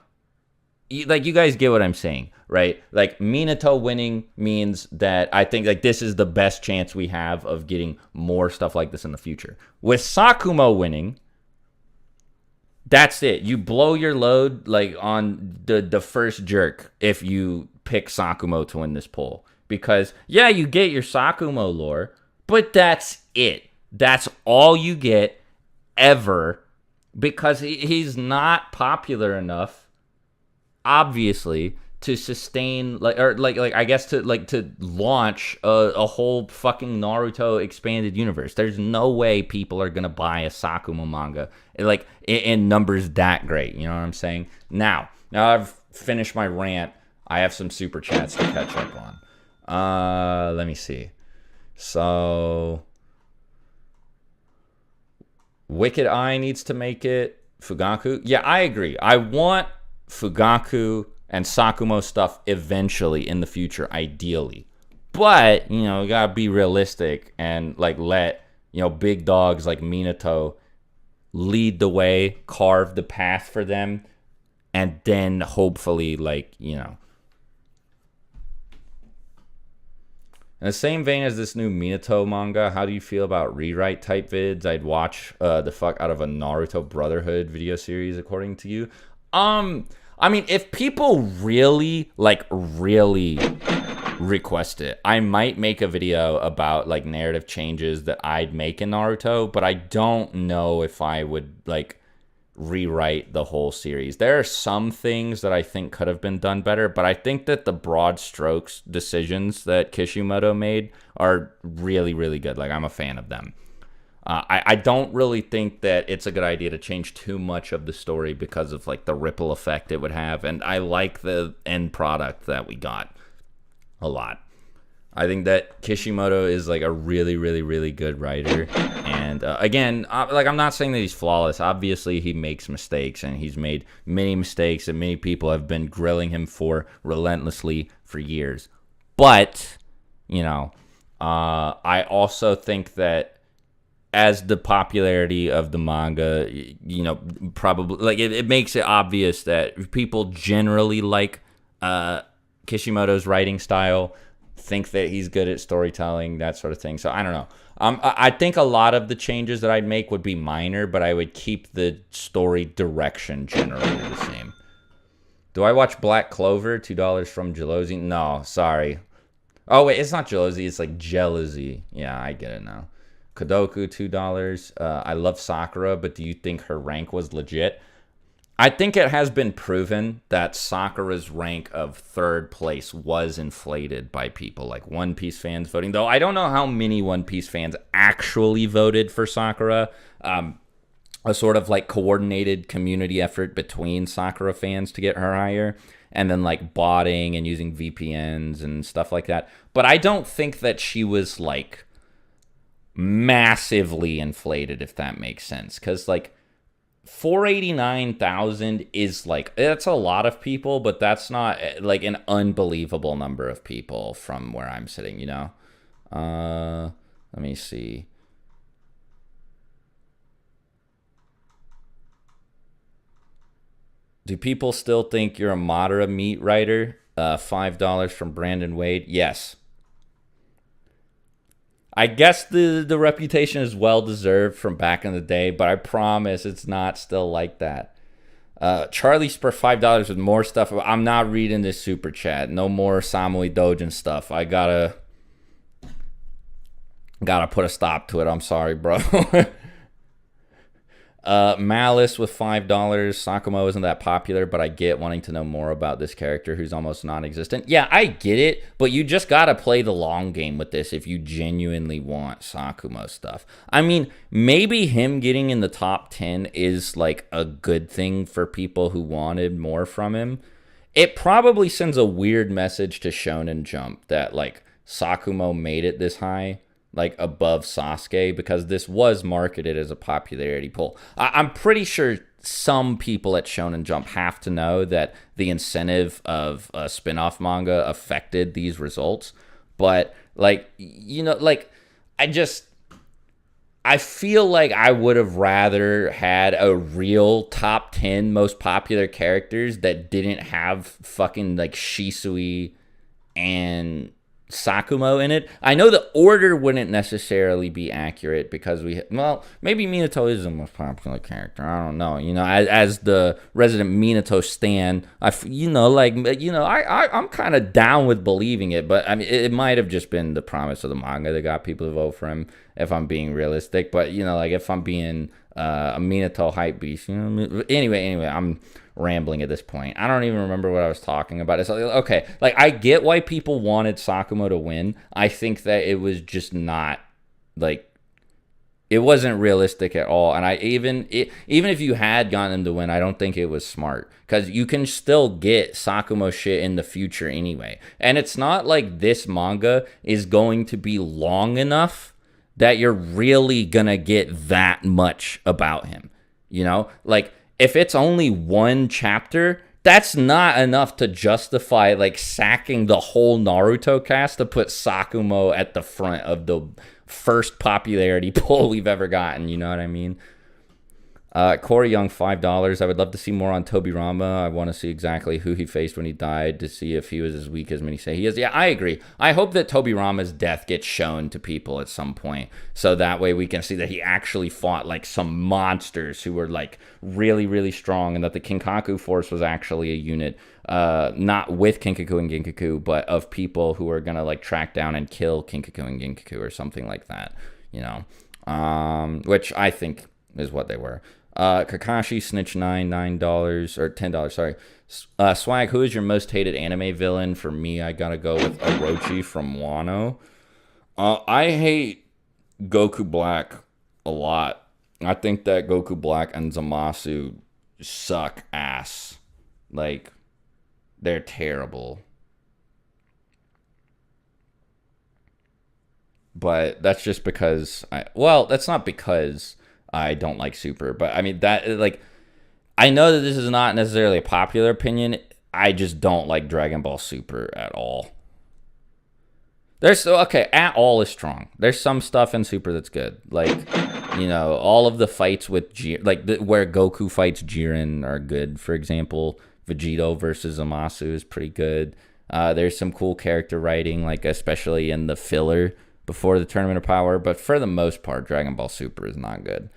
like you guys get what I'm saying, right? Like Minato winning means that I think like this is the best chance we have of getting more stuff like this in the future. With Sakumo winning, that's it. You blow your load like on the first jerk if you pick Sakumo to win this poll. Because yeah, you get your Sakumo lore, but that's it. That's all you get ever, because he's not popular enough, obviously, to sustain I guess to launch a whole fucking Naruto expanded universe. There's no way people are gonna buy a Sakumo manga like in numbers that great. You know what I'm saying? Now I've finished my rant. I have some super chats to catch up on. Let me see. So Wicked Eye needs to make it. Fugaku. Yeah, I agree. I want Fugaku and Sakumo stuff eventually in the future, ideally. But, you know, you gotta be realistic and like let, you know, big dogs like Minato lead the way, carve the path for them, and then hopefully, like, you know. In the same vein as this new Minato manga, how do you feel about rewrite type vids? I'd watch the fuck out of a Naruto Brotherhood video series, according to you. I mean, if people really request it, I might make a video about like narrative changes that I'd make in Naruto, but I don't know if I would like rewrite the whole series. There are some things that I think could have been done better, but I think that the broad strokes decisions that Kishimoto made are really, really good. Like, I'm a fan of them. I don't really think that it's a good idea to change too much of the story because of like the ripple effect it would have, and I like the end product that we got a lot. I think that Kishimoto is like a really, really, really good writer. And again, like, I'm not saying that he's flawless. Obviously, he makes mistakes, and he's made many mistakes that many people have been grilling him for relentlessly for years. But, I also think that as the popularity of the manga, probably, like, it makes it obvious that people generally like Kishimoto's writing style, think that he's good at storytelling, that sort of thing. So I don't know. I think a lot of the changes that I'd make would be minor, but I would keep the story direction generally the same. Do I watch Black Clover? $2 from Jealousy? No, sorry. Oh, wait, it's not Jealousy. It's like Jealousy. Yeah, I get it now. Kodoku, $2. I love Sakura, but do you think her rank was legit? I think it has been proven that Sakura's rank of third place was inflated by people like One Piece fans voting. Though I don't know how many One Piece fans actually voted for Sakura. A sort of like coordinated community effort between Sakura fans to get her higher. And then like botting and using VPNs and stuff like that. But I don't think that she was like massively inflated, if that makes sense. Because like 489,000 is like, that's a lot of people, but that's not like an unbelievable number of people from where I'm sitting, let me see. Do people still think you're a Madara meat writer? $5 from Brandon Wade. Yes. I guess the reputation is well-deserved from back in the day, but I promise it's not still like that. Charlie Spur, $5 with more stuff. I'm not reading this super chat. No more Samui Dojin stuff. I gotta put a stop to it. I'm sorry, bro. Malice with $5. Sakumo isn't that popular, but I get wanting to know more about this character who's almost non-existent. Yeah, I get it, but you just gotta play the long game with this if you genuinely want Sakumo stuff. I mean, maybe him getting in the top 10 is like a good thing for people who wanted more from him. It probably sends a weird message to Shonen Jump that like Sakumo made it this high, like above Sasuke, because this was marketed as a popularity poll. I'm pretty sure some people at Shonen Jump have to know that the incentive of a spin-off manga affected these results. But like, I feel like I would have rather had a real top 10 most popular characters that didn't have fucking like Shisui and Sakumo in it. I know the order wouldn't necessarily be accurate because maybe Minato is the most popular character. I don't know. As the resident Minato stan, I'm kind of down with believing it, but I mean, it might have just been the promise of the manga that got people to vote for him, if I'm being realistic. But if I'm being a Minato hype beast, anyway, I'm rambling at this point. I don't even remember what I was talking about. It's like, okay, like I get why people wanted Sakumo to win. I think that it was just not like, it wasn't realistic at all. And even if you had gotten him to win, I don't think it was smart, because you can still get Sakumo shit in the future anyway. And it's not like this manga is going to be long enough that you're really gonna get that much about him. Like, if it's only one chapter, that's not enough to justify like sacking the whole Naruto cast to put Sakumo at the front of the first popularity poll we've ever gotten. You know what I mean? Corey Young, $5. I would love to see more on Tobirama. I want to see exactly who he faced when he died to see if he was as weak as many say he is. Yeah, I agree. I hope that Tobirama's death gets shown to people at some point, so that way we can see that he actually fought like some monsters who were like really, really strong, and that the Kinkaku force was actually a unit, not with Kinkaku and Ginkaku, but of people who are going to like track down and kill Kinkaku and Ginkaku or something like that, which I think is what they were. Kakashi Snitch 9, $9 or $10. Sorry. Swag, who is your most hated anime villain? For me, I gotta go with Orochi from Wano. I hate Goku Black a lot. I think that Goku Black and Zamasu suck ass. Like, they're terrible. But that's just because that's not because I don't like Super, but I mean that like I know that this is not necessarily a popular opinion. I just don't like Dragon Ball Super at all. There's okay, at all is strong. There's some stuff in Super that's good, like all of the fights with where Goku fights Jiren are good. For example, Vegito versus Zamasu is pretty good. There's some cool character writing, like especially in the filler before the Tournament of Power, but for the most part, Dragon Ball Super is not good.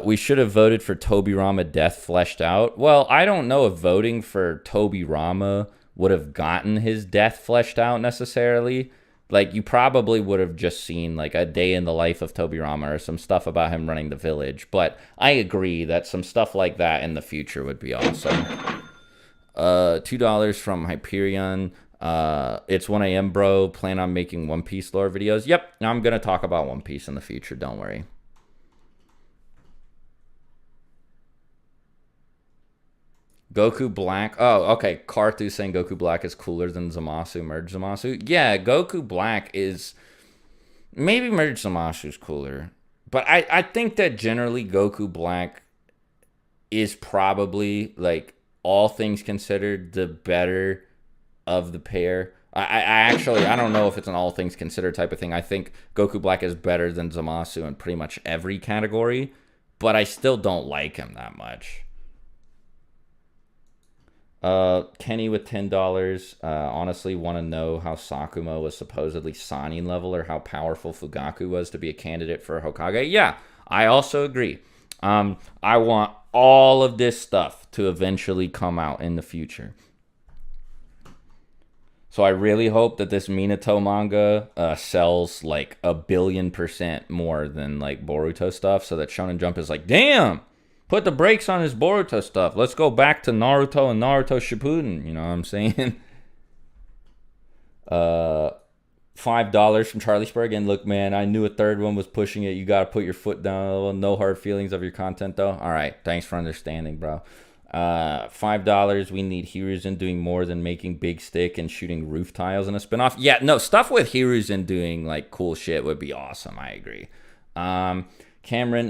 We should have voted for Tobirama death fleshed out. Well, I don't know if voting for Tobirama would have gotten his death fleshed out necessarily. Like, you probably would have just seen, like, a day in the life of Tobirama or some stuff about him running the village. But I agree that some stuff like that in the future would be awesome. $2 from Hyperion. It's 1 a.m., bro. Plan on making One Piece lore videos. Yep, I'm going to talk about One Piece in the future. Don't worry. Goku Black. Oh, okay. Karthu saying Goku Black is cooler than Zamasu. Merge Zamasu. Yeah, Goku Black is... Maybe Merge Zamasu is cooler. But I think that generally Goku Black is probably, like, all things considered, the better of the pair. I don't know if it's an all things considered type of thing. I think Goku Black is better than Zamasu in pretty much every category. But I still don't like him that much. Kenny with $10. Honestly, want to know how Sakuma was supposedly Sannin level or how powerful Fugaku was to be a candidate for Hokage. Yeah, I also agree. I want all of this stuff to eventually come out in the future. So I really hope that this Minato manga sells like 1,000,000,000% more than like Boruto stuff, so that Shonen Jump is like, damn! Put the brakes on his Boruto stuff. Let's go back to Naruto and Naruto Shippuden. You know what I'm saying? $5 from Charlie Spur again. Look, man, I knew a third one was pushing it. You got to put your foot down. No hard feelings of your content, though. All right. Thanks for understanding, bro. $5. We need Hiruzen doing more than making big stick and shooting roof tiles in a spinoff. Yeah, no, stuff with Hiruzen doing, like, cool shit would be awesome. I agree. Cameron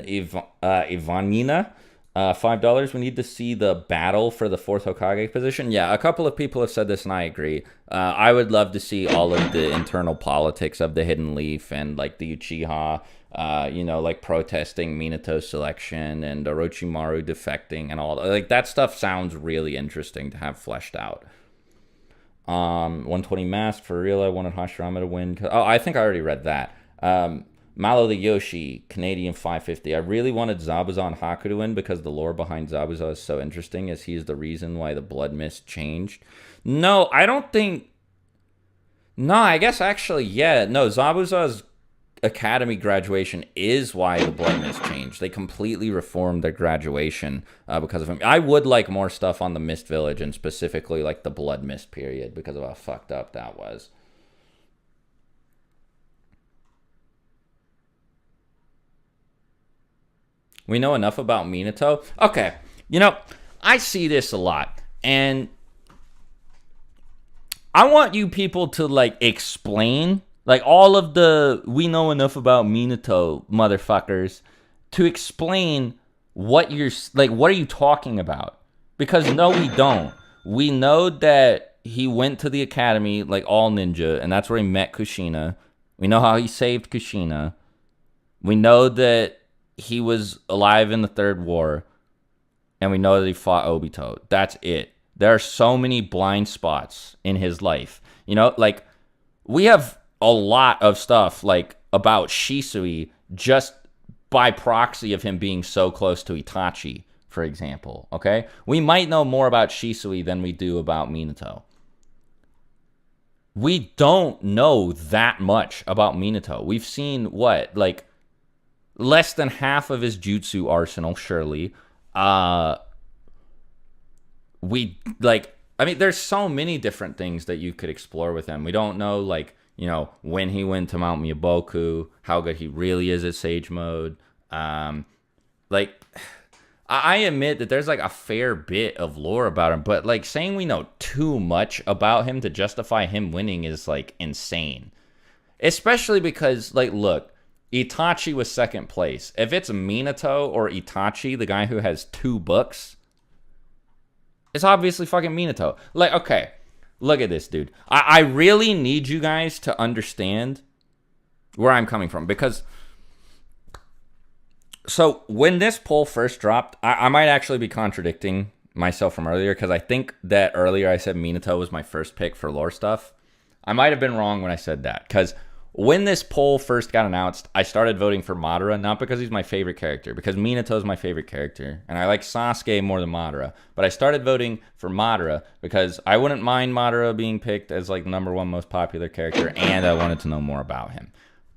Ivanina. $5. We need to see the battle for the 4th Hokage position. Yeah, a couple of people have said this, and I agree. I would love to see all of the internal politics of the Hidden Leaf and like the Uchiha, like protesting Minato's selection and Orochimaru defecting and all that. Like that stuff sounds really interesting to have fleshed out. 120 Mask for real. I wanted Hashirama to win. Oh, I think I already read that. Malo the Yoshi, Canadian 550. I really wanted Zabuza and Haku to win because the lore behind Zabuza is so interesting, as he is the reason why the Blood Mist changed. No, I don't think... No, I guess actually, yeah. No, Zabuza's academy graduation is why the Blood Mist changed. They completely reformed their graduation because of him. I would like more stuff on the Mist Village, and specifically like the Blood Mist period, because of how fucked up that was. We know enough about Minato. Okay, I see this a lot, and I want you people to, like, explain, like, all of the we know enough about Minato motherfuckers to explain what you're, like, what are you talking about? Because no, we don't. We know that he went to the academy, like, all ninja, and that's where he met Kushina. We know how he saved Kushina. We know that he was alive in the Third War, and we know that he fought Obito. That's it. There are so many blind spots in his life. Like, we have a lot of stuff, like, about Shisui just by proxy of him being so close to Itachi, for example, okay? We might know more about Shisui than we do about Minato. We don't know that much about Minato. We've seen, what, like, less than half of his jutsu arsenal, surely. We like, I mean, there's so many different things that you could explore with him. We don't know, like, you know, when he went to Mount Miyaboku, how good he really is at Sage Mode. Like, I admit that there's like a fair bit of lore about him, but like saying we know too much about him to justify him winning is like insane. Especially because, like, look, Itachi was second place. If it's Minato or Itachi, the guy who has 2 books, it's obviously fucking Minato. Like, okay, look at this, dude. I really need you guys to understand where I'm coming from, because so when this poll first dropped, I might actually be contradicting myself from earlier, because I think that earlier I said Minato was my first pick for lore stuff. I might have been wrong when I said that, because when this poll first got announced, I started voting for Madara, not because he's my favorite character, because Minato is my favorite character, and I like Sasuke more than Madara. But I started voting for Madara because I wouldn't mind Madara being picked as like #1 most popular character, and I wanted to know more about him.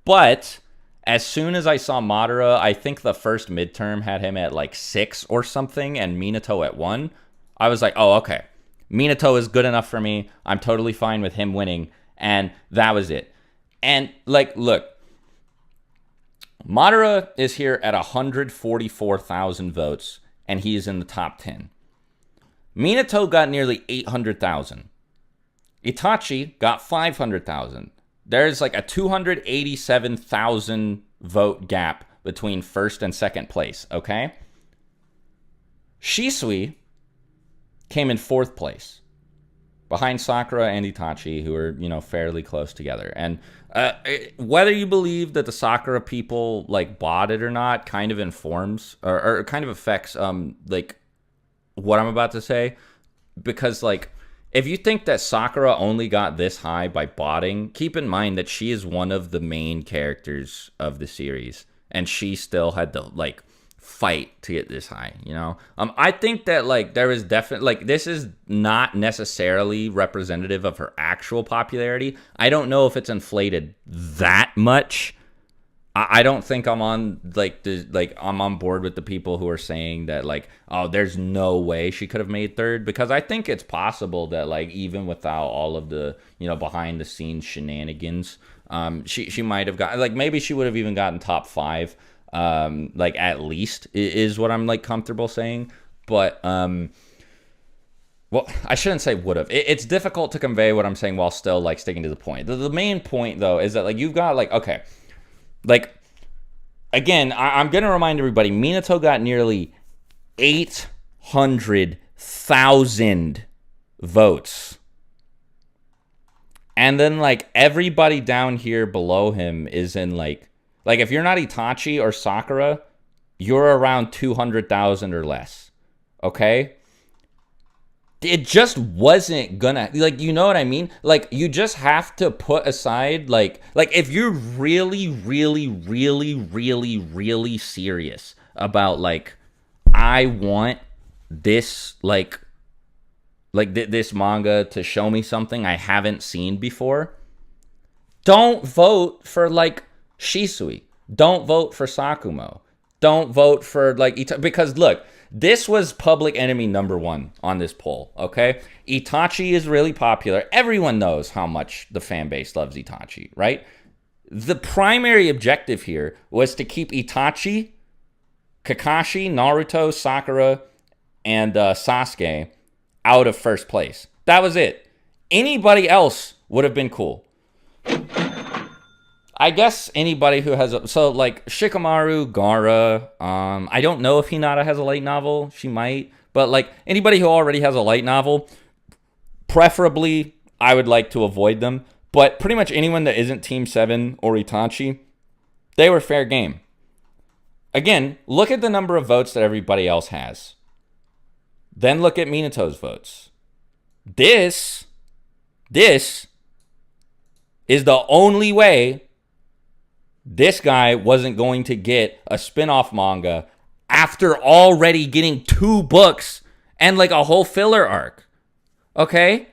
But as soon as I saw Madara, I think the first midterm had him at like 6 or something, and Minato at 1. I was like, oh, okay. Minato is good enough for me. I'm totally fine with him winning, and that was it. And, like, look, Madara is here at 144,000 votes, and he is in the top 10. Minato got nearly 800,000. Itachi got 500,000. There's like a 287,000 vote gap between first and second place, okay? Shisui came in 4th place, behind Sakura and Itachi, who are, you know, fairly close together. And whether you believe that the Sakura people like bought it or not kind of informs or kind of affects like what I'm about to say, because like if you think that Sakura only got this high by botting, keep in mind that she is one of the main characters of the series, and she still had to like fight to get this high, you know? I think that like there is definitely like this is not necessarily representative of her actual popularity. I don't know if it's inflated that much. I don't think I'm on I'm on board with the people who are saying that like, oh, there's no way she could have made 3rd, because I think it's possible that like even without all of the, you know, behind the scenes shenanigans, she might have got like, maybe she would have even gotten top 5. Like at least is what I'm like comfortable saying. But well, I shouldn't say would have. It's difficult to convey what I'm saying while still like sticking to the point. The main point though is that like you've got like, okay, like again, I'm gonna remind everybody, Minato got nearly 800,000 votes. And then like everybody down here below him is in like if you're not Itachi or Sakura, you're around 200,000 or less, okay? It just wasn't gonna, like, you know what I mean? Like, you just have to put aside, like if you're really, really, really, really, really serious about, like, I want this, this manga to show me something I haven't seen before, don't vote for, like, Shisui. Don't vote for Sakumo. Don't vote for because look, this was public enemy #1 on this poll, okay? Itachi is really popular. Everyone knows how much the fan base loves Itachi, right? The primary objective here was to keep Itachi, Kakashi, Naruto, Sakura, and Sasuke out of first place. That was it. Anybody else would have been cool. I guess anybody who has like Shikamaru, Gaara, I don't know if Hinata has a light novel. She might. But like anybody who already has a light novel, preferably I would like to avoid them. But pretty much anyone that isn't Team 7 or Itachi, they were fair game. Again, look at the number of votes that everybody else has. Then look at Minato's votes. This is the only way this guy wasn't going to get a spin-off manga after already getting 2 books and like a whole filler arc. Okay?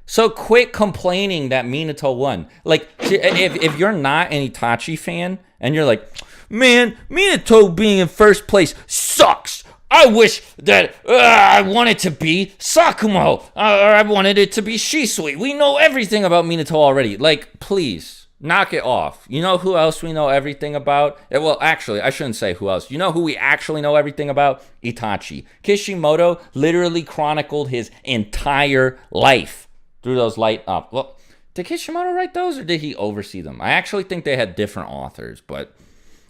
So quit complaining that Minato won. Like, if you're not an Itachi fan and you're like, Man, Minato being in first place sucks. I wish that I wanted to be Sakumo, or I wanted it to be Shisui. We know everything about Minato already. Like, please, knock it off. You know who else we know everything about? Well, actually, I shouldn't say who else. You know who we actually know everything about? Itachi. Kishimoto literally chronicled his entire life through those well, did Kishimoto write those, or did he oversee them? I actually think they had different authors, but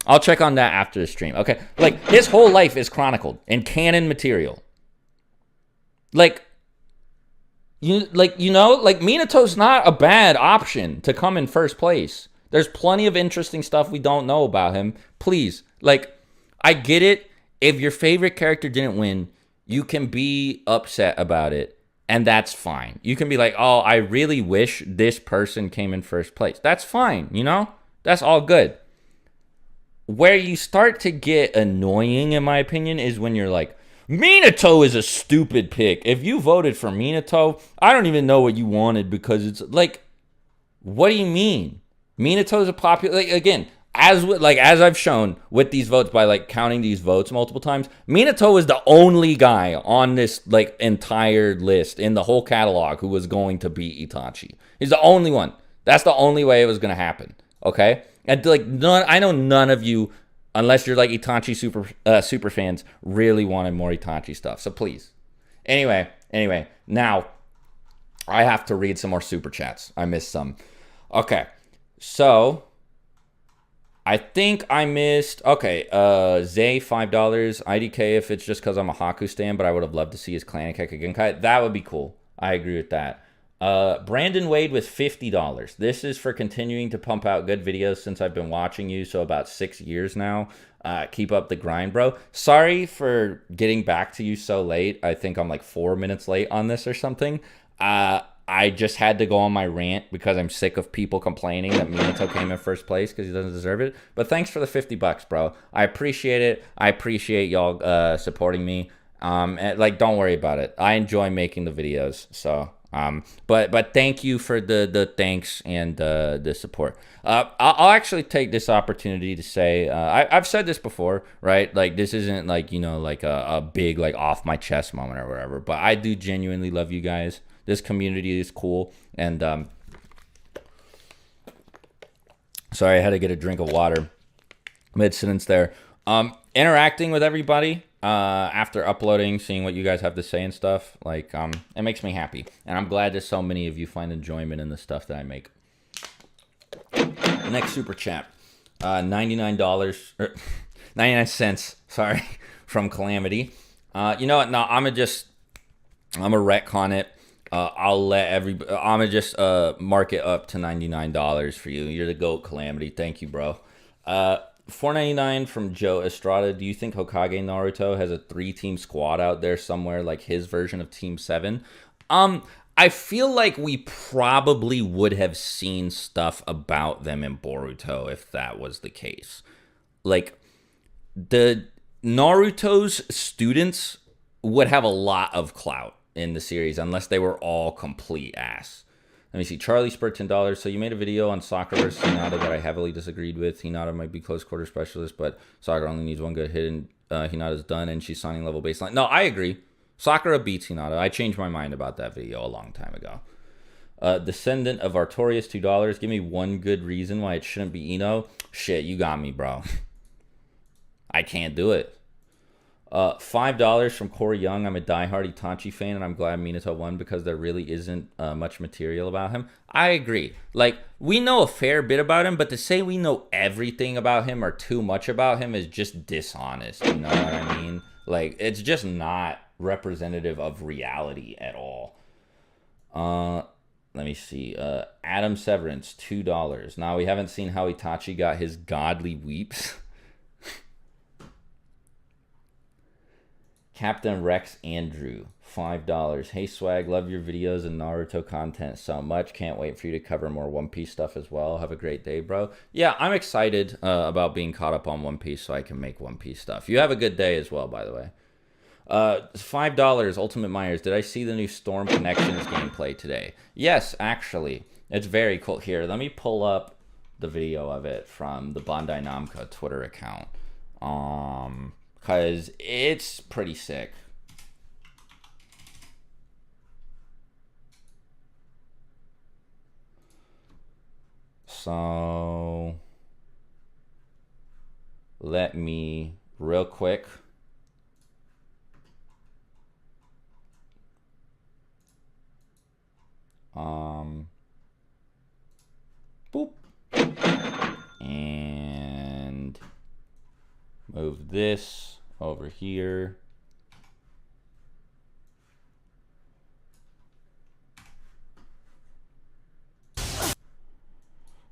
I'll check on that after the stream. Okay, like, his whole life is chronicled in canon material. Like, Minato's not a bad option to come in first place. There's plenty of interesting stuff we don't know about him. Please, like, I get it. If your favorite character didn't win, you can be upset about it, and that's fine. You can be like, oh, I really wish this person came in first place. That's fine, you know? That's all good. Where you start to get annoying, in my opinion, is when you're like, Minato is a stupid pick. If you voted for Minato, I don't even know what you wanted, because it's like, what do you mean? Minato is a popular, like, again, as I've shown with these votes, by like counting these votes multiple times, Minato is the only guy on this like entire list in the whole catalog who was going to beat Itachi. He's the only one. That's the only way it was going to happen. Okay? And like, I know none of you, unless you're like Itachi super fans, really wanted more Itachi stuff. So please. Anyway, now I have to read some more super chats. I missed some. Okay, so I think I missed. Okay, Zay $5, IDK if it's just because I'm a Haku stan, but I would have loved to see his clan Kekkei Genkai. That would be cool. I agree with that. Brandon Wade with $50. This is for continuing to pump out good videos since I've been watching you, so about 6 years now. Keep up the grind, bro. Sorry for getting back to you so late. I think I'm like 4 minutes late on this or something. I just had to go on my rant because I'm sick of people complaining that Minato came in first place because he doesn't deserve it. But thanks for the $50, bro. I appreciate it. I appreciate y'all supporting me. And, like, don't worry about it. I enjoy making the videos, so... But thank you for the thanks and the support. I'll actually take this opportunity to say, I've said this before, right? Like, this isn't like, you know, like a big, like, off my chest moment or whatever, but I do genuinely love you guys. This community is cool. And, sorry, I had to get a drink of water mid-sentence there. Interacting with everybody, after uploading, seeing what you guys have to say and stuff, like, it makes me happy. And I'm glad that so many of you find enjoyment in the stuff that I make. Next super chat, $99, or 99 cents, sorry, from Calamity. You know what, no, I'm gonna retcon it. I'm gonna just mark it up to $99 for you. You're the GOAT, Calamity. Thank you, bro. $4.99 from Joe Estrada. Do you think Hokage Naruto has a 3-team squad out there somewhere, like his version of Team 7? I feel like we probably would have seen stuff about them in Boruto if that was the case. Like, the Naruto's students would have a lot of clout in the series unless they were all complete ass. Let me see. Charlie spurred $10. So you made a video on Sakura versus Hinata that I heavily disagreed with. Hinata might be close quarter specialist, but Sakura only needs one good hit and Hinata's done, and she's signing level baseline. No, I agree. Sakura beats Hinata. I changed my mind about that video a long time ago. Descendant of Artorias, $2. Give me one good reason why it shouldn't be Ino. Shit, you got me, bro. I can't do it. $5 from Corey Young. I'm a diehard Itachi fan, and I'm glad Minato won because there really isn't much material about him. I agree. Like, we know a fair bit about him, but to say we know everything about him or too much about him is just dishonest. You know what I mean? Like, it's just not representative of reality at all. Let me see. Adam Severance, $2. Now, we haven't seen how Itachi got his godly weeps. Captain Rex Andrew, $5. Hey Swag, love your videos and Naruto content so much. Can't wait for you to cover more One Piece stuff as well. Have a great day, bro. Yeah, I'm excited about being caught up on One Piece so I can make One Piece stuff. You have a good day as well, by the way. $5, Ultimate Myers. Did I see the new Storm Connections gameplay today? Yes, actually. It's very cool. Here, let me pull up the video of it from the Bandai Namco Twitter account. Because it's pretty sick. So let me real quick boop, and move this over here.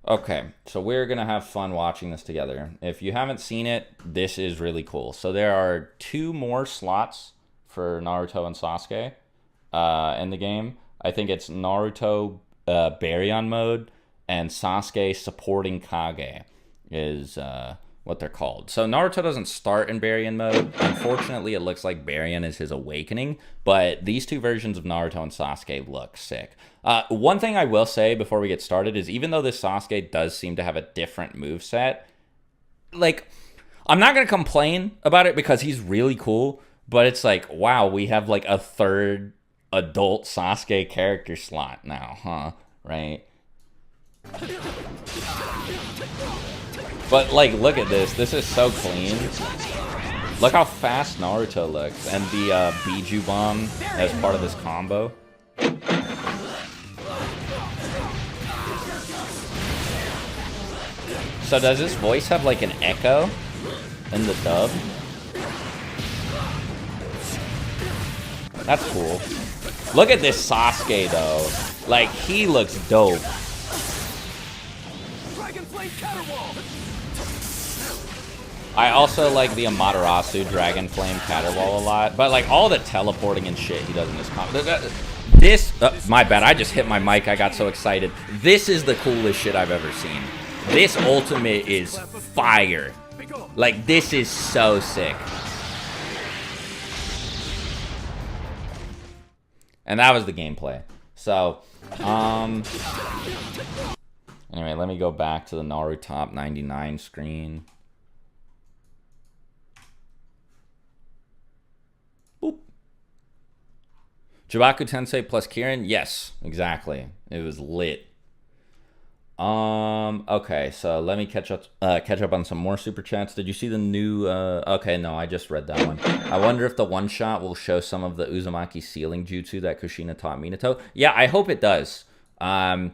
Okay, so we're going to have fun watching this together. If you haven't seen it, this is really cool. So there are 2 more slots for Naruto and Sasuke in the game. I think it's Naruto Baryon mode and Sasuke supporting Kage is what they're called. So Naruto doesn't start in Baryon mode. Unfortunately, it looks like Baryon is his awakening, but these 2 versions of Naruto and Sasuke look sick. One thing I will say before we get started is even though this Sasuke does seem to have a different moveset, like, I'm not going to complain about it because he's really cool, but it's like, wow, we have like a 3rd adult Sasuke character slot now, huh? Right? But like, look at this. This is so clean. Look how fast Naruto looks. And the Biju bomb as part of this combo. So does this voice have like an echo in the dub? That's cool. Look at this Sasuke though. Like, he looks dope. I also like the Amaterasu Dragon Flame Caterwall a lot, but like all the teleporting and shit he does in this combo. This, my bad, I just hit my mic, I got so excited. This is the coolest shit I've ever seen. This ultimate is fire. Like, this is so sick. And that was the gameplay. So, anyway, let me go back to the NARUTOP99 screen. Boop. Jibaku Tensei plus Kirin? Yes, exactly. It was lit. Okay, so let me catch up on some more super chats. Did you see the new okay, no, I just read that one. I wonder if the one shot will show some of the Uzumaki sealing jutsu that Kushina taught Minato. Yeah, I hope it does. I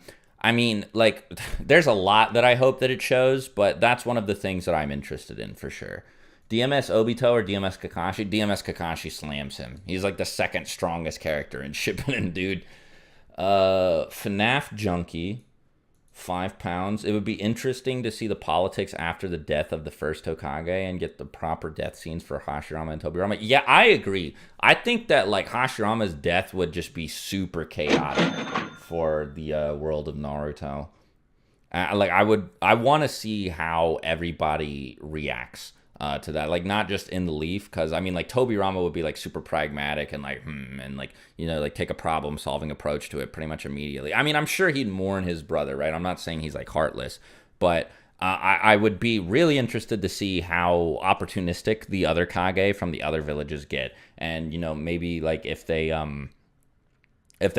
mean, like, there's a lot that I hope that it shows, but that's one of the things that I'm interested in for sure. DMS Obito or DMS Kakashi? DMS Kakashi slams him. He's like the 2nd strongest character in Shippuden, dude. FNAF Junkie. £5. It would be interesting to see the politics after the death of the first Hokage and get the proper death scenes for Hashirama and Tobirama. Yeah, I agree. I think that like Hashirama's death would just be super chaotic for the world of Naruto. I want to see how everybody reacts to that, like not just in the leaf, because I mean, like Tobirama would be like super pragmatic and like and like, you know, like take a problem solving approach to it pretty much immediately. I mean, I'm sure he'd mourn his brother, right? I'm not saying he's like heartless, but I would be really interested to see how opportunistic the other Kage from the other villages get, and you know, maybe like if they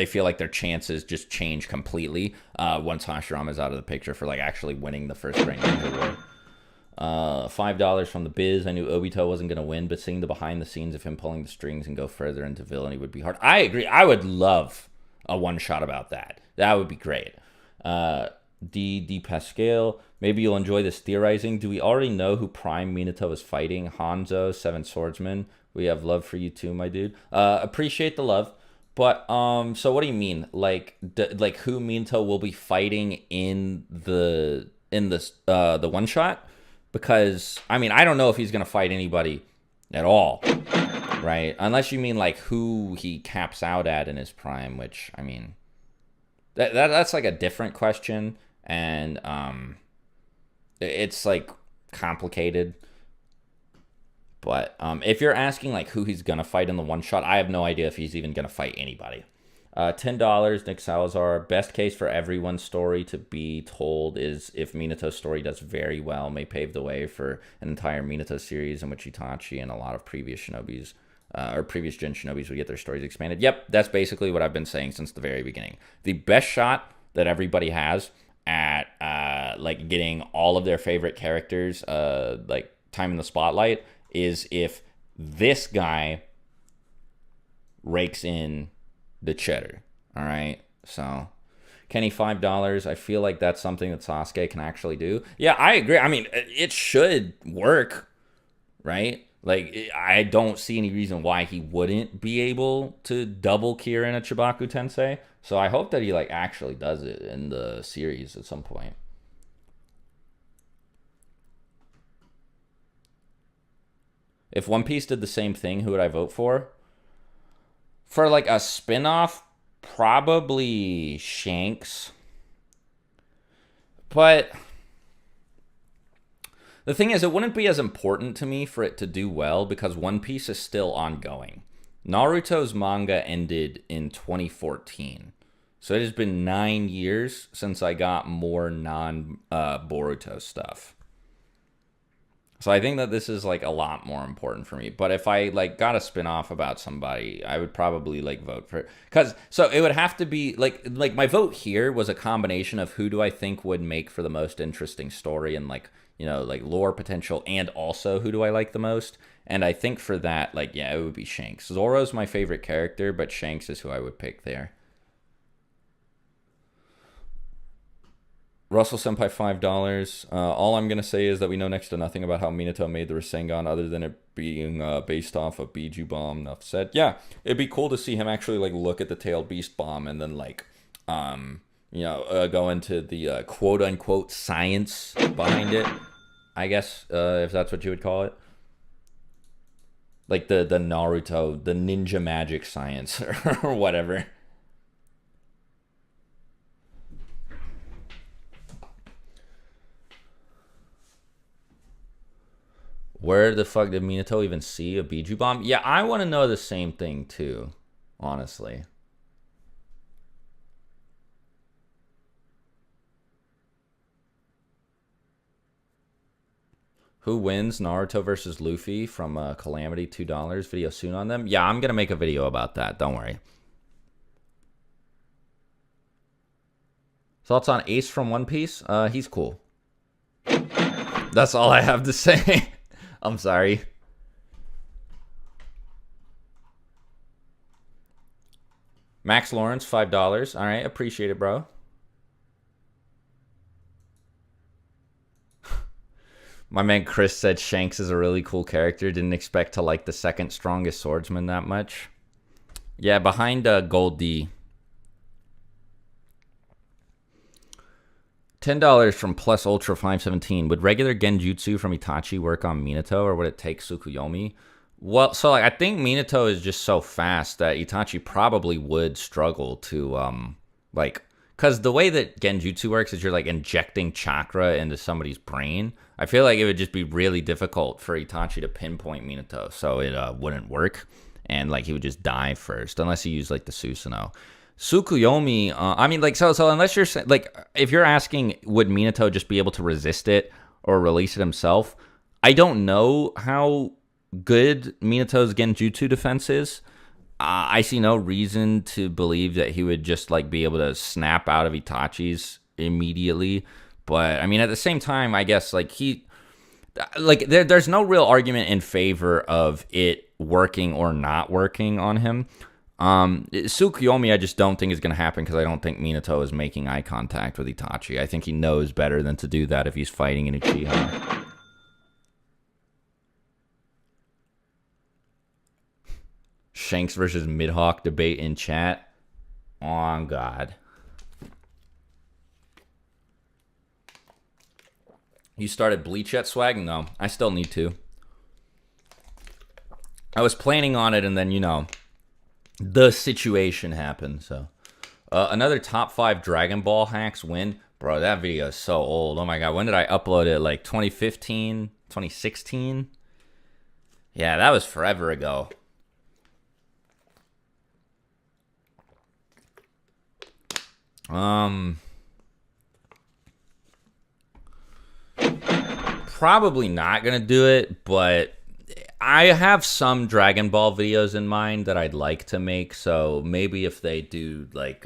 feel like their chances just change completely once Hashirama is out of the picture for like actually winning the first Great Ninja War. $5 from the Biz. I knew Obito wasn't going to win, but seeing the behind the scenes of him pulling the strings and go further into villainy would be hard. I agree. I would love a one shot about that. That would be great. D. Pascal, maybe you'll enjoy this theorizing. Do we already know who Prime Minato is fighting? Hanzo, Seven Swordsman. We have love for you too, my dude. Appreciate the love. But so what do you mean? Like who Minato will be fighting in the one shot? Because I mean, I don't know if he's gonna fight anybody at all, right? Unless you mean like who he caps out at in his prime, which I mean, that's like a different question, and it's like complicated. But if you're asking like who he's gonna fight in the one shot, I have no idea if he's even gonna fight anybody. $10, Nick Salazar. Best case for everyone's story to be told is if Minato's story does very well, may pave the way for an entire Minato series in which Itachi and a lot of previous Shinobis or previous Gen Shinobis would get their stories expanded. Yep, that's basically what I've been saying since the very beginning. The best shot that everybody has at like getting all of their favorite characters like time in the spotlight is if this guy rakes in the cheddar. All right, so Kenny, $5. I feel like that's something that Sasuke can actually do. Yeah, I agree. I mean, it should work, right? Like, I don't see any reason why he wouldn't be able to double Kira a Chibaku Tensei. So I hope that he like actually does it in the series at some point. If One Piece did the same thing, who would I vote for? For like a spin-off, probably Shanks. But the thing is, it wouldn't be as important to me for it to do well because One Piece is still ongoing. Naruto's manga ended in 2014. So it has been 9 years since I got more non-Boruto stuff. So I think that this is like a lot more important for me. But if I like got a spin-off about somebody, I would probably like vote for it. So it would have to be like my vote here was a combination of who do I think would make for the most interesting story and like, you know, like lore potential, and also who do I like the most. And I think for that, like, yeah, it would be Shanks. Zoro's my favorite character, but Shanks is who I would pick there. Russell Senpai, $5. All I'm going to say is that we know next to nothing about how Minato made the Rasengan other than it being based off of Biju Bomb. Enough said. Yeah, it'd be cool to see him actually like look at the Tailed Beast Bomb and then like, you know, go into the quote unquote science behind it, I guess, if that's what you would call it. Like the Naruto, the ninja magic science or whatever. Where the fuck did Minato even see a Biju Bomb? Yeah, I want to know the same thing too, honestly. Who wins Naruto versus Luffy from Calamity? $2. Video soon on them. Yeah, I'm going to make a video about that. Don't worry. Thoughts on Ace from One Piece? He's cool. That's all I have to say. I'm sorry. Max Lawrence, $5. All right, appreciate it, bro. My man Chris said Shanks is a really cool character. Didn't expect to like the second strongest swordsman that much. Yeah, behind Gold D. $10 from Plus Ultra 517. Would regular Genjutsu from Itachi work on Minato, or would it take Tsukuyomi? Well, so like I think Minato is just so fast that Itachi probably would struggle to like, because the way that Genjutsu works is you're like injecting chakra into somebody's brain. I feel like it would just be really difficult for Itachi to pinpoint Minato, so it wouldn't work, and like he would just die first unless he used like the Susanoo. Tsukuyomi, I mean, like, so unless you're like, if you're asking, would Minato just be able to resist it or release it himself? I don't know how good Minato's Genjutsu defense is. I see no reason to believe that he would just like be able to snap out of Itachi's immediately. But I mean, at the same time, I guess like there's no real argument in favor of it working or not working on him. Tsukuyomi, I just don't think is going to happen because I don't think Minato is making eye contact with Itachi. I think he knows better than to do that if he's fighting in Uchiha. Shanks versus Midhawk debate in chat. Oh, God. You started Bleach yet, Swag? No, I still need to. I was planning on it, and then, you know, the situation happened. So another top 5 Dragon Ball hacks win. Bro, that video is so old. Oh my God, when did I upload it? Like 2015, 2016? Yeah, that was forever ago. Probably not gonna do it, but I have some Dragon Ball videos in mind that I'd like to make, so maybe if they do like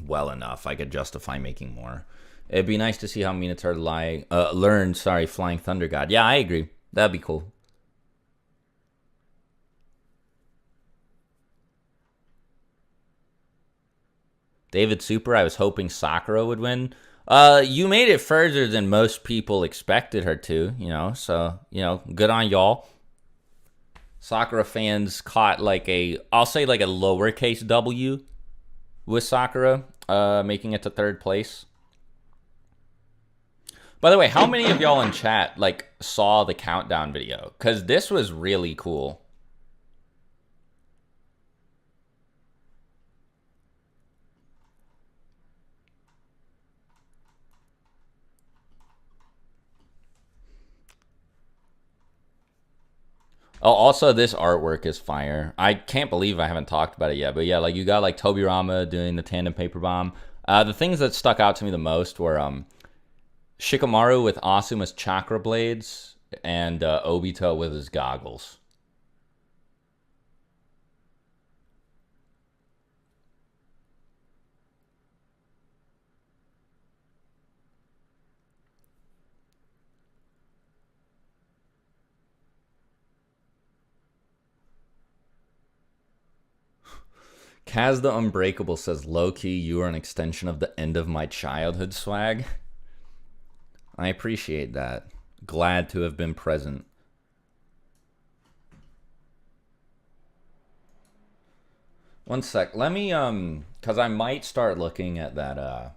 well enough, I could justify making more. It'd be nice to see how Minato learned, Flying Thunder God. Yeah, I agree. That'd be cool. David Super, I was hoping Sakura would win. You made it further than most people expected her to, so, good on y'all. Sakura fans caught I'll say like a lowercase W with Sakura, making it to third place. By the way, how many of y'all in chat, saw the countdown video? Because this was really cool. Oh, also, this artwork is fire. I can't believe I haven't talked about it yet. But yeah, you got Tobirama doing the tandem paper bomb. The things that stuck out to me the most were Shikamaru with Asuma's chakra blades and Obito with his goggles. Kaz the Unbreakable says, low-key, you are an extension of the end of my childhood swag. I appreciate that. Glad to have been present. One sec. Let me, because I might start looking at that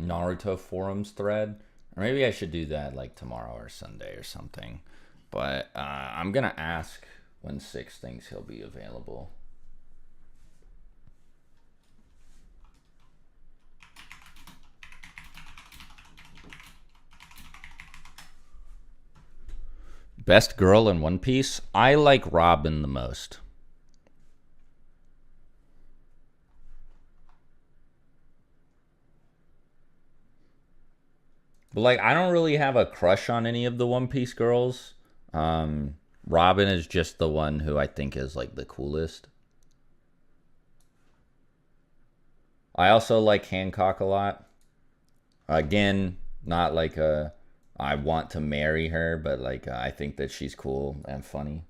Naruto forums thread. Or maybe I should do that tomorrow or Sunday or something. But I'm going to ask when Six thinks he'll be available. Best girl in One Piece? I like Robin the most. But I don't really have a crush on any of the One Piece girls. Robin is just the one who I think is the coolest. I also like Hancock a lot. Again, not I want to marry her, but I think that she's cool and funny.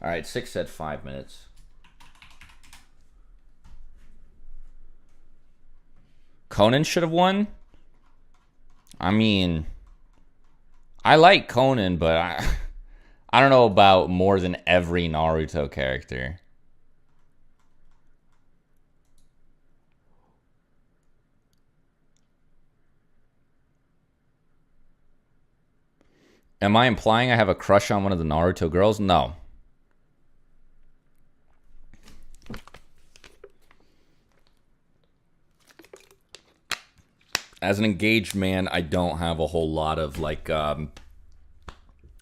All right, 6 said 5 minutes. Conan should have won. I mean, I like Conan, but I don't know about more than every Naruto character. Am I implying I have a crush on one of the Naruto girls? No. As an engaged man, I don't have a whole lot of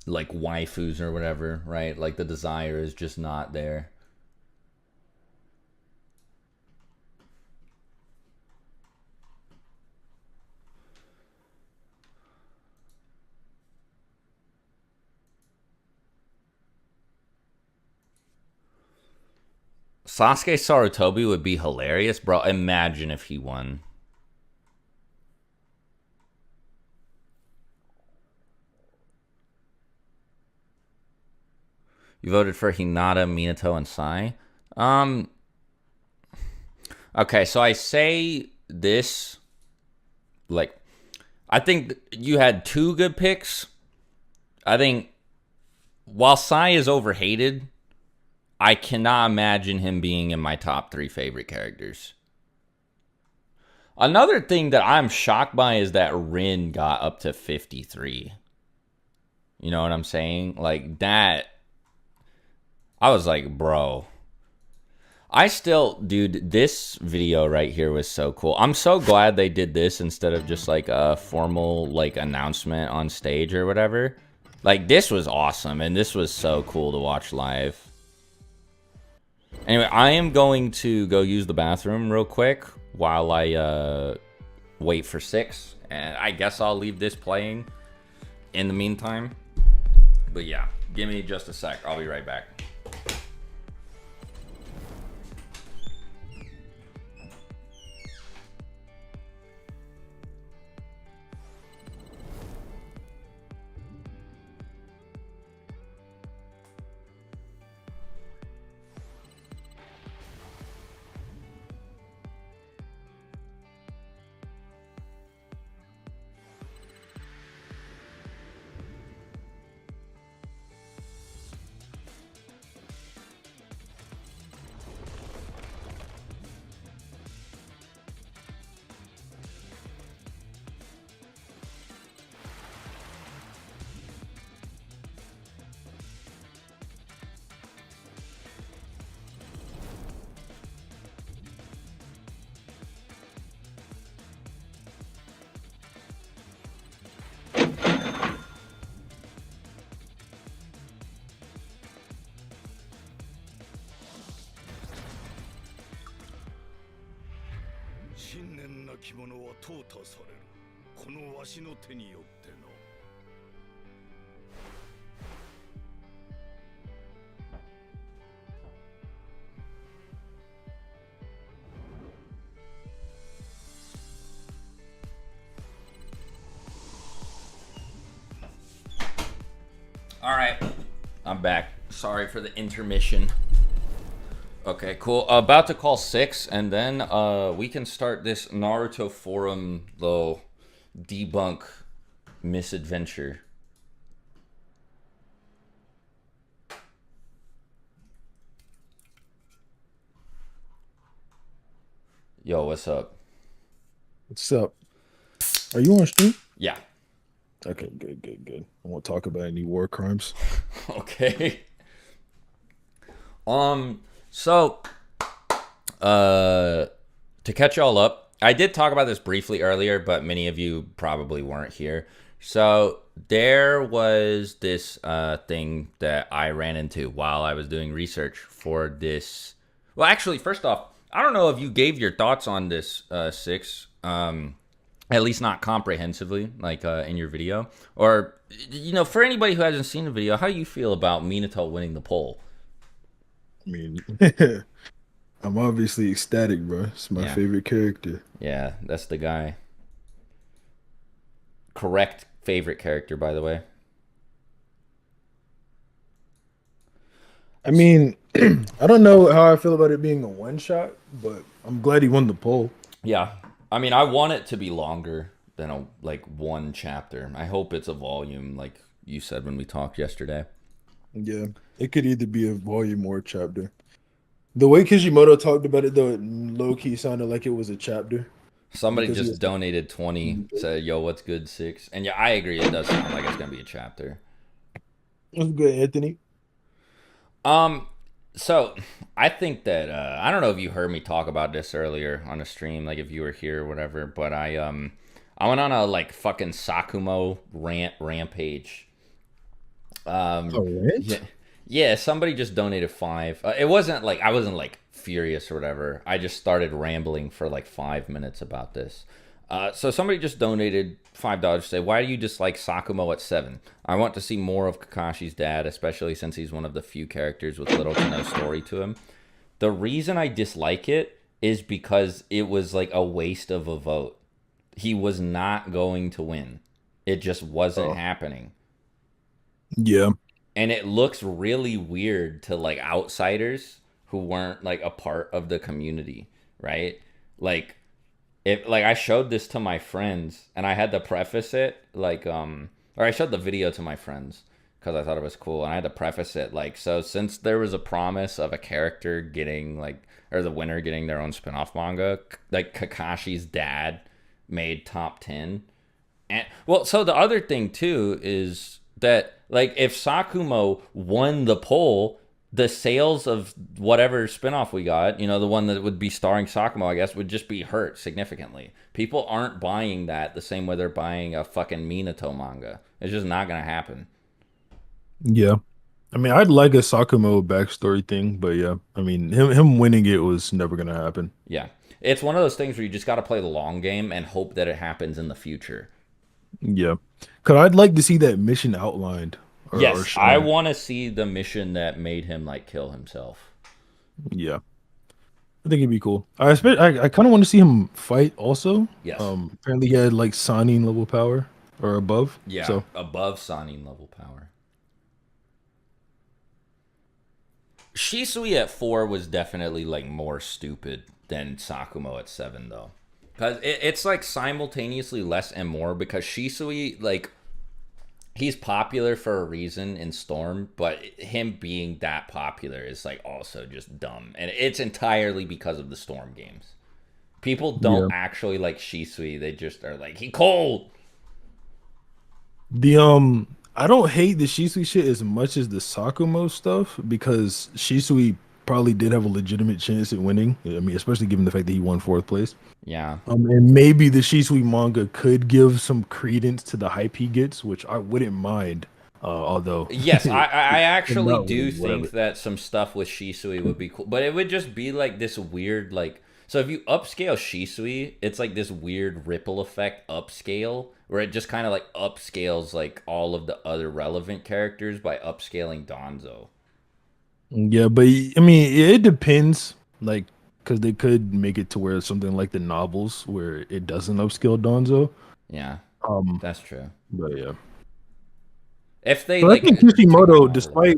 waifus or whatever, right? The desire is just not there. Sasuke Sarutobi would be hilarious, bro. Imagine if he won. You voted for Hinata, Minato, and Sai. Okay, so I say this, I think you had two good picks. I think while Sai is overhated, I cannot imagine him being in my top 3 favorite characters. Another thing that I'm shocked by is that Rin got up to 53. You know what I'm saying? That, I was bro. Dude, this video right here was so cool. I'm so glad they did this instead of just a formal announcement on stage or whatever. This was awesome, and this was so cool to watch live. Anyway, I am going to go use the bathroom real quick while I wait for 6, and I guess I'll leave this playing in the meantime. But yeah, give me just a sec. I'll be right back. All right, I'm back. Sorry for the intermission. Okay, cool. About to call 6, and then we can start this Naruto forum little debunk misadventure. Yo, what's up? What's up? Are you on stream? Yeah. Okay, good. I won't talk about any war crimes. Okay. So, to catch y'all up, I did talk about this briefly earlier, but many of you probably weren't here. So there was this thing that I ran into while I was doing research for this. Well, actually, first off, I don't know if you gave your thoughts on this 6. At least not comprehensively, like in your video. Or, for anybody who hasn't seen the video, how you feel about Minato winning the poll? I mean, I'm obviously ecstatic, bro. It's my favorite character. Yeah, that's the guy. Correct favorite character, by the way. I mean, I don't know how I feel about it being a one shot, but I'm glad he won the poll. Yeah. I mean, I want it to be longer than one chapter. I hope it's a volume, like you said when we talked yesterday. Yeah, it could either be a volume or a chapter. The way Kishimoto talked about it, though, it low-key sounded like it was a chapter. Somebody just donated 20, said, yo, what's good, 6? And yeah, I agree. It does sound like it's going to be a chapter. That's good, Anthony. So I think that I don't know if you heard me talk about this earlier on the stream, like if you were here or whatever, but I went on a fucking Sakumo rampage. A rant? Yeah, somebody just donated 5. It wasn't like I wasn't furious or whatever. I just started rambling for 5 minutes about this. So somebody just donated $5 to say, why do you dislike Sakumo at 7? I want to see more of Kakashi's dad, especially since he's one of the few characters with little to no story to him. The reason I dislike it is because it was a waste of a vote. He was not going to win. It just wasn't happening. Yeah. And it looks really weird to outsiders who weren't a part of the community, right? I showed this to my friends and I had to preface it or I showed the video to my friends because I thought it was cool, and I had to preface it so since there was a promise of a character getting or the winner getting their own spin-off manga, Kakashi's dad made top 10. And well, so the other thing too is that if Sakumo won the poll, the sales of whatever spinoff we got, the one that would be starring Sakumo, I guess, would just be hurt significantly. People aren't buying that the same way they're buying a fucking Minato manga. It's just not going to happen. Yeah. I mean, I'd like a Sakumo backstory thing, but yeah, I mean, him winning it was never gonna happen. Yeah. It's one of those things where you just got to play the long game and hope that it happens in the future. Yeah, cause I'd like to see that mission outlined or Yes, I shown. want to see the mission that made him like kill himself. Yeah, I think it'd be cool. I kind of want to see him fight also. Yes. Apparently he had like Sanin level power or above. Yeah, So above Sanin level power. Shisui at 4 was definitely like more stupid than Sakumo at 7 though. Cuz it's like simultaneously less and more because Shisui like he's popular for a reason in Storm, but him being that popular is like also just dumb. And it's entirely because of the Storm games. People don't yeah, actually like Shisui. They just are like, he cold. the I don't hate the Shisui shit as much as the Sakumo stuff because Shisui probably did have a legitimate chance at winning. I mean, especially given the fact that he won fourth place. Yeah. And maybe the Shisui manga could give some credence to the hype he gets, which I wouldn't mind. Although, Yes, I I'm actually not do winning, whatever. think that some stuff with Shisui would be cool, but it would just be like this weird like. So if you upscale Shisui, it's like this weird ripple effect upscale where it just kind of like upscales like all of the other relevant characters by upscaling Donzo. Yeah, but I mean, it depends. Like, because they could make it to where it's something like the novels where it doesn't upscale Donzo. Yeah, Um, that's true. but yeah. If they But I like think take the Kishimoto, novel away,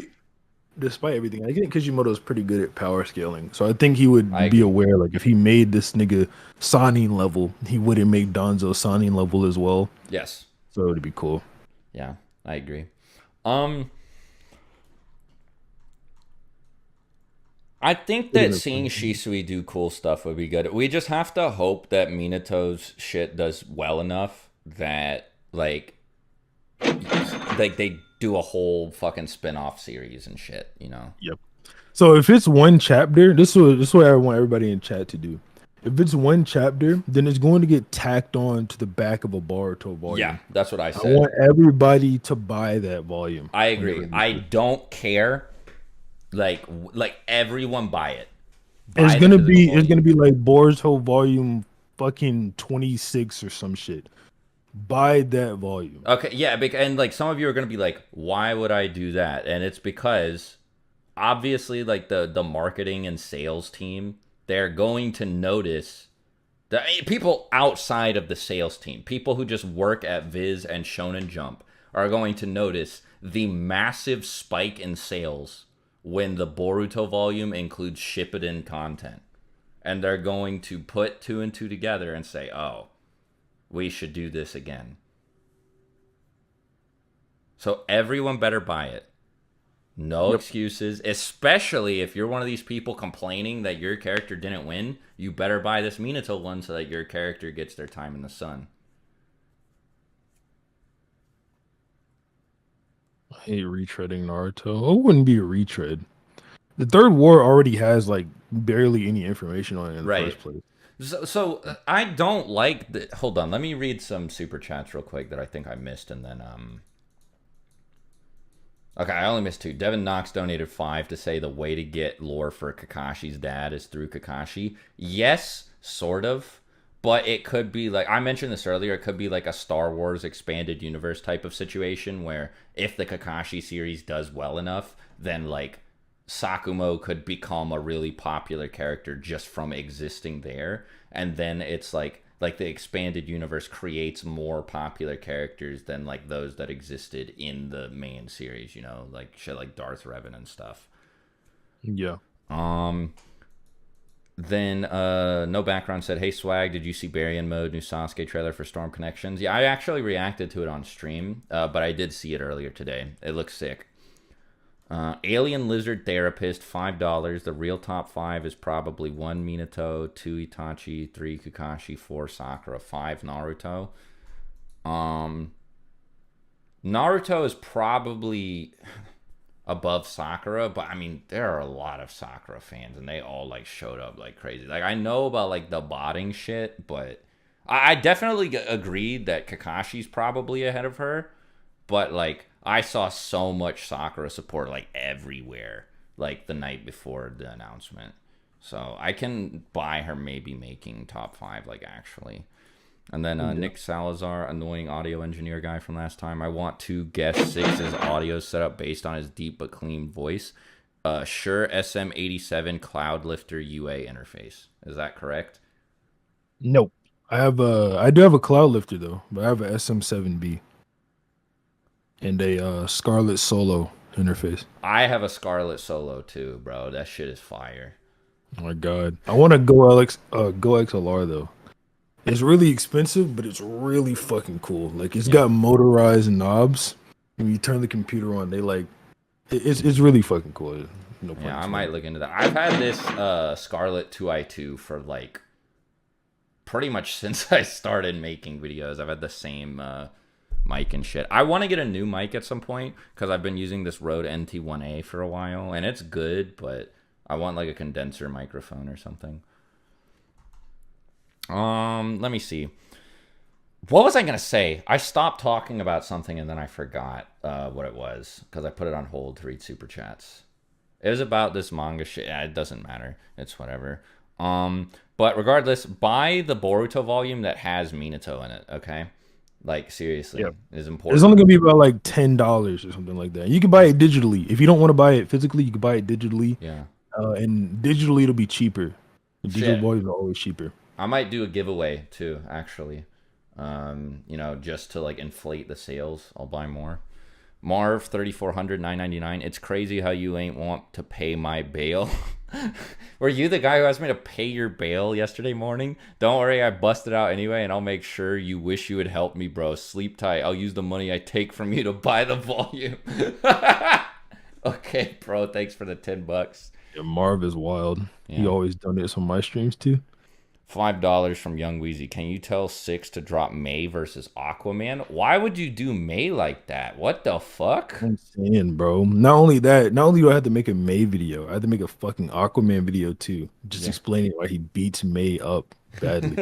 despite everything, I think Kishimoto is pretty good at power scaling. So I think he I would be agree. aware, like if he made this nigga Sanin level, he wouldn't make Donzo Sanin level as well. Yes. So it'd be cool. Yeah, I agree. Um, I think Put that in a seeing Shisui do cool stuff would be good. We just have to hope that Minato's shit does well enough that like they do a whole fucking spin-off series and shit, you know? Yep. So if it's one chapter, this is what I want everybody in chat to do. If it's one chapter, then it's going to get tacked on to the back of a Boruto Yeah, volume. that's what I I said. want everybody to buy that volume I whenever agree. it I is. don't care. Like everyone buy it. Buy the physical It's gonna volume. be like Boruto volume fucking 26 or some shit. Buy that volume. Okay, yeah, and like some of you are gonna be like, why would I do that? And it's because obviously like the marketing and sales team, they're going to notice the people outside of the sales team, people who just work at Viz and Shonen Jump, are going to notice the massive spike in sales when the Boruto volume includes Shippuden content. And they're going to put two and two together and say, oh, we should do this again. So everyone better buy it. No Yep. excuses, especially if you're one of these people complaining that your character didn't win. You better buy this Minato one so that your character gets their time in the sun. I hate retreading Naruto. It wouldn't be a retread. The third war already has like barely any information on it in the Right. first place. So I don't like the. Hold on, let me read some super chats real quick that I think I missed, and then Okay, I only missed two. Devin Knox donated 5 to say the way to get lore for Kakashi's dad is through Kakashi. Yes, sort of. But it could be like, I mentioned this earlier, it could be like a Star Wars expanded universe type of situation where if the Kakashi series does well enough, then like Sakumo could become a really popular character just from existing there. And then it's like the expanded universe creates more popular characters than like those that existed in the main series, you know, like shit like Darth Revan and stuff. Yeah. Um then no background said, "Hey Swag, did you see Barry in Mode new Sasuke trailer for Storm Connections?" Yeah, I actually reacted to it on stream, but I did see it earlier today. It looks sick. Alien Lizard Therapist, $5. The real top five is probably 1 Minato, 2 Itachi, 3 Kakashi, 4 Sakura, 5 Naruto. Um, Naruto is probably above Sakura, but I mean, there are a lot of Sakura fans, and they all like showed up like crazy. Like I know about like the botting shit, but I definitely agree that Kakashi's probably ahead of her. But like I saw so much Sakura support like everywhere, like the night before the announcement. So I can buy her maybe making top five, like actually. And then Yeah. Nick Salazar, annoying audio engineer guy from last time. I want to guess Six's audio setup based on his deep but clean voice. Sure, SM87 Cloud Lifter UA interface. Is that correct? Nope. I do have a cloud lifter though, but I have a SM7B and a Scarlet Solo interface. I have a Scarlet Solo too, bro. That shit is fire. Oh my god. I want to go XLR though. It's really expensive, but it's really fucking cool. Like it's Yeah. got motorized knobs. When you turn the computer on, they like it's really fucking cool. No pun Yeah, I intended. might look into that. I've had this Scarlet 2i2 for like pretty much since I started making videos. I've had the same mic and shit. I want to get a new mic at some point because I've been using this Rode NT1A for a while and it's good, but I want like a condenser microphone or something. Let me see. What was I gonna say? I stopped talking about something and then I forgot what it was because I put it on hold to read super chats. It was about this manga shit. Yeah, it doesn't matter. It's whatever. But regardless, buy the Boruto volume that has Minato in it. Okay, like seriously, Yeah. is important. It's only gonna be about like $10 or something like that. You can buy it digitally. If you don't want to buy it physically, you can buy it digitally. Yeah. And digitally it'll be cheaper. The digital Shit. volumes are always cheaper. I might do a giveaway too, actually. Just to like inflate the sales. I'll buy more. Marv 3400 999. It's crazy how you ain't want to pay my bail. Were you the guy who asked me to pay your bail yesterday morning? Don't worry, I busted out anyway, and I'll make sure you wish you would help me, bro. Sleep tight. I'll use the money I take from you to buy the volume. Okay, bro. Thanks for the $10. Yeah, Marv is wild. He Yeah. always donates on my streams too. $5 from Young Wheezy. Can you tell Six to drop May versus Aquaman? Why would you do May like that? What the fuck? I'm saying, bro. Not only that, not only do I have to make a May video, I have to make a fucking Aquaman video too, just Yeah. explaining why he beats May up badly.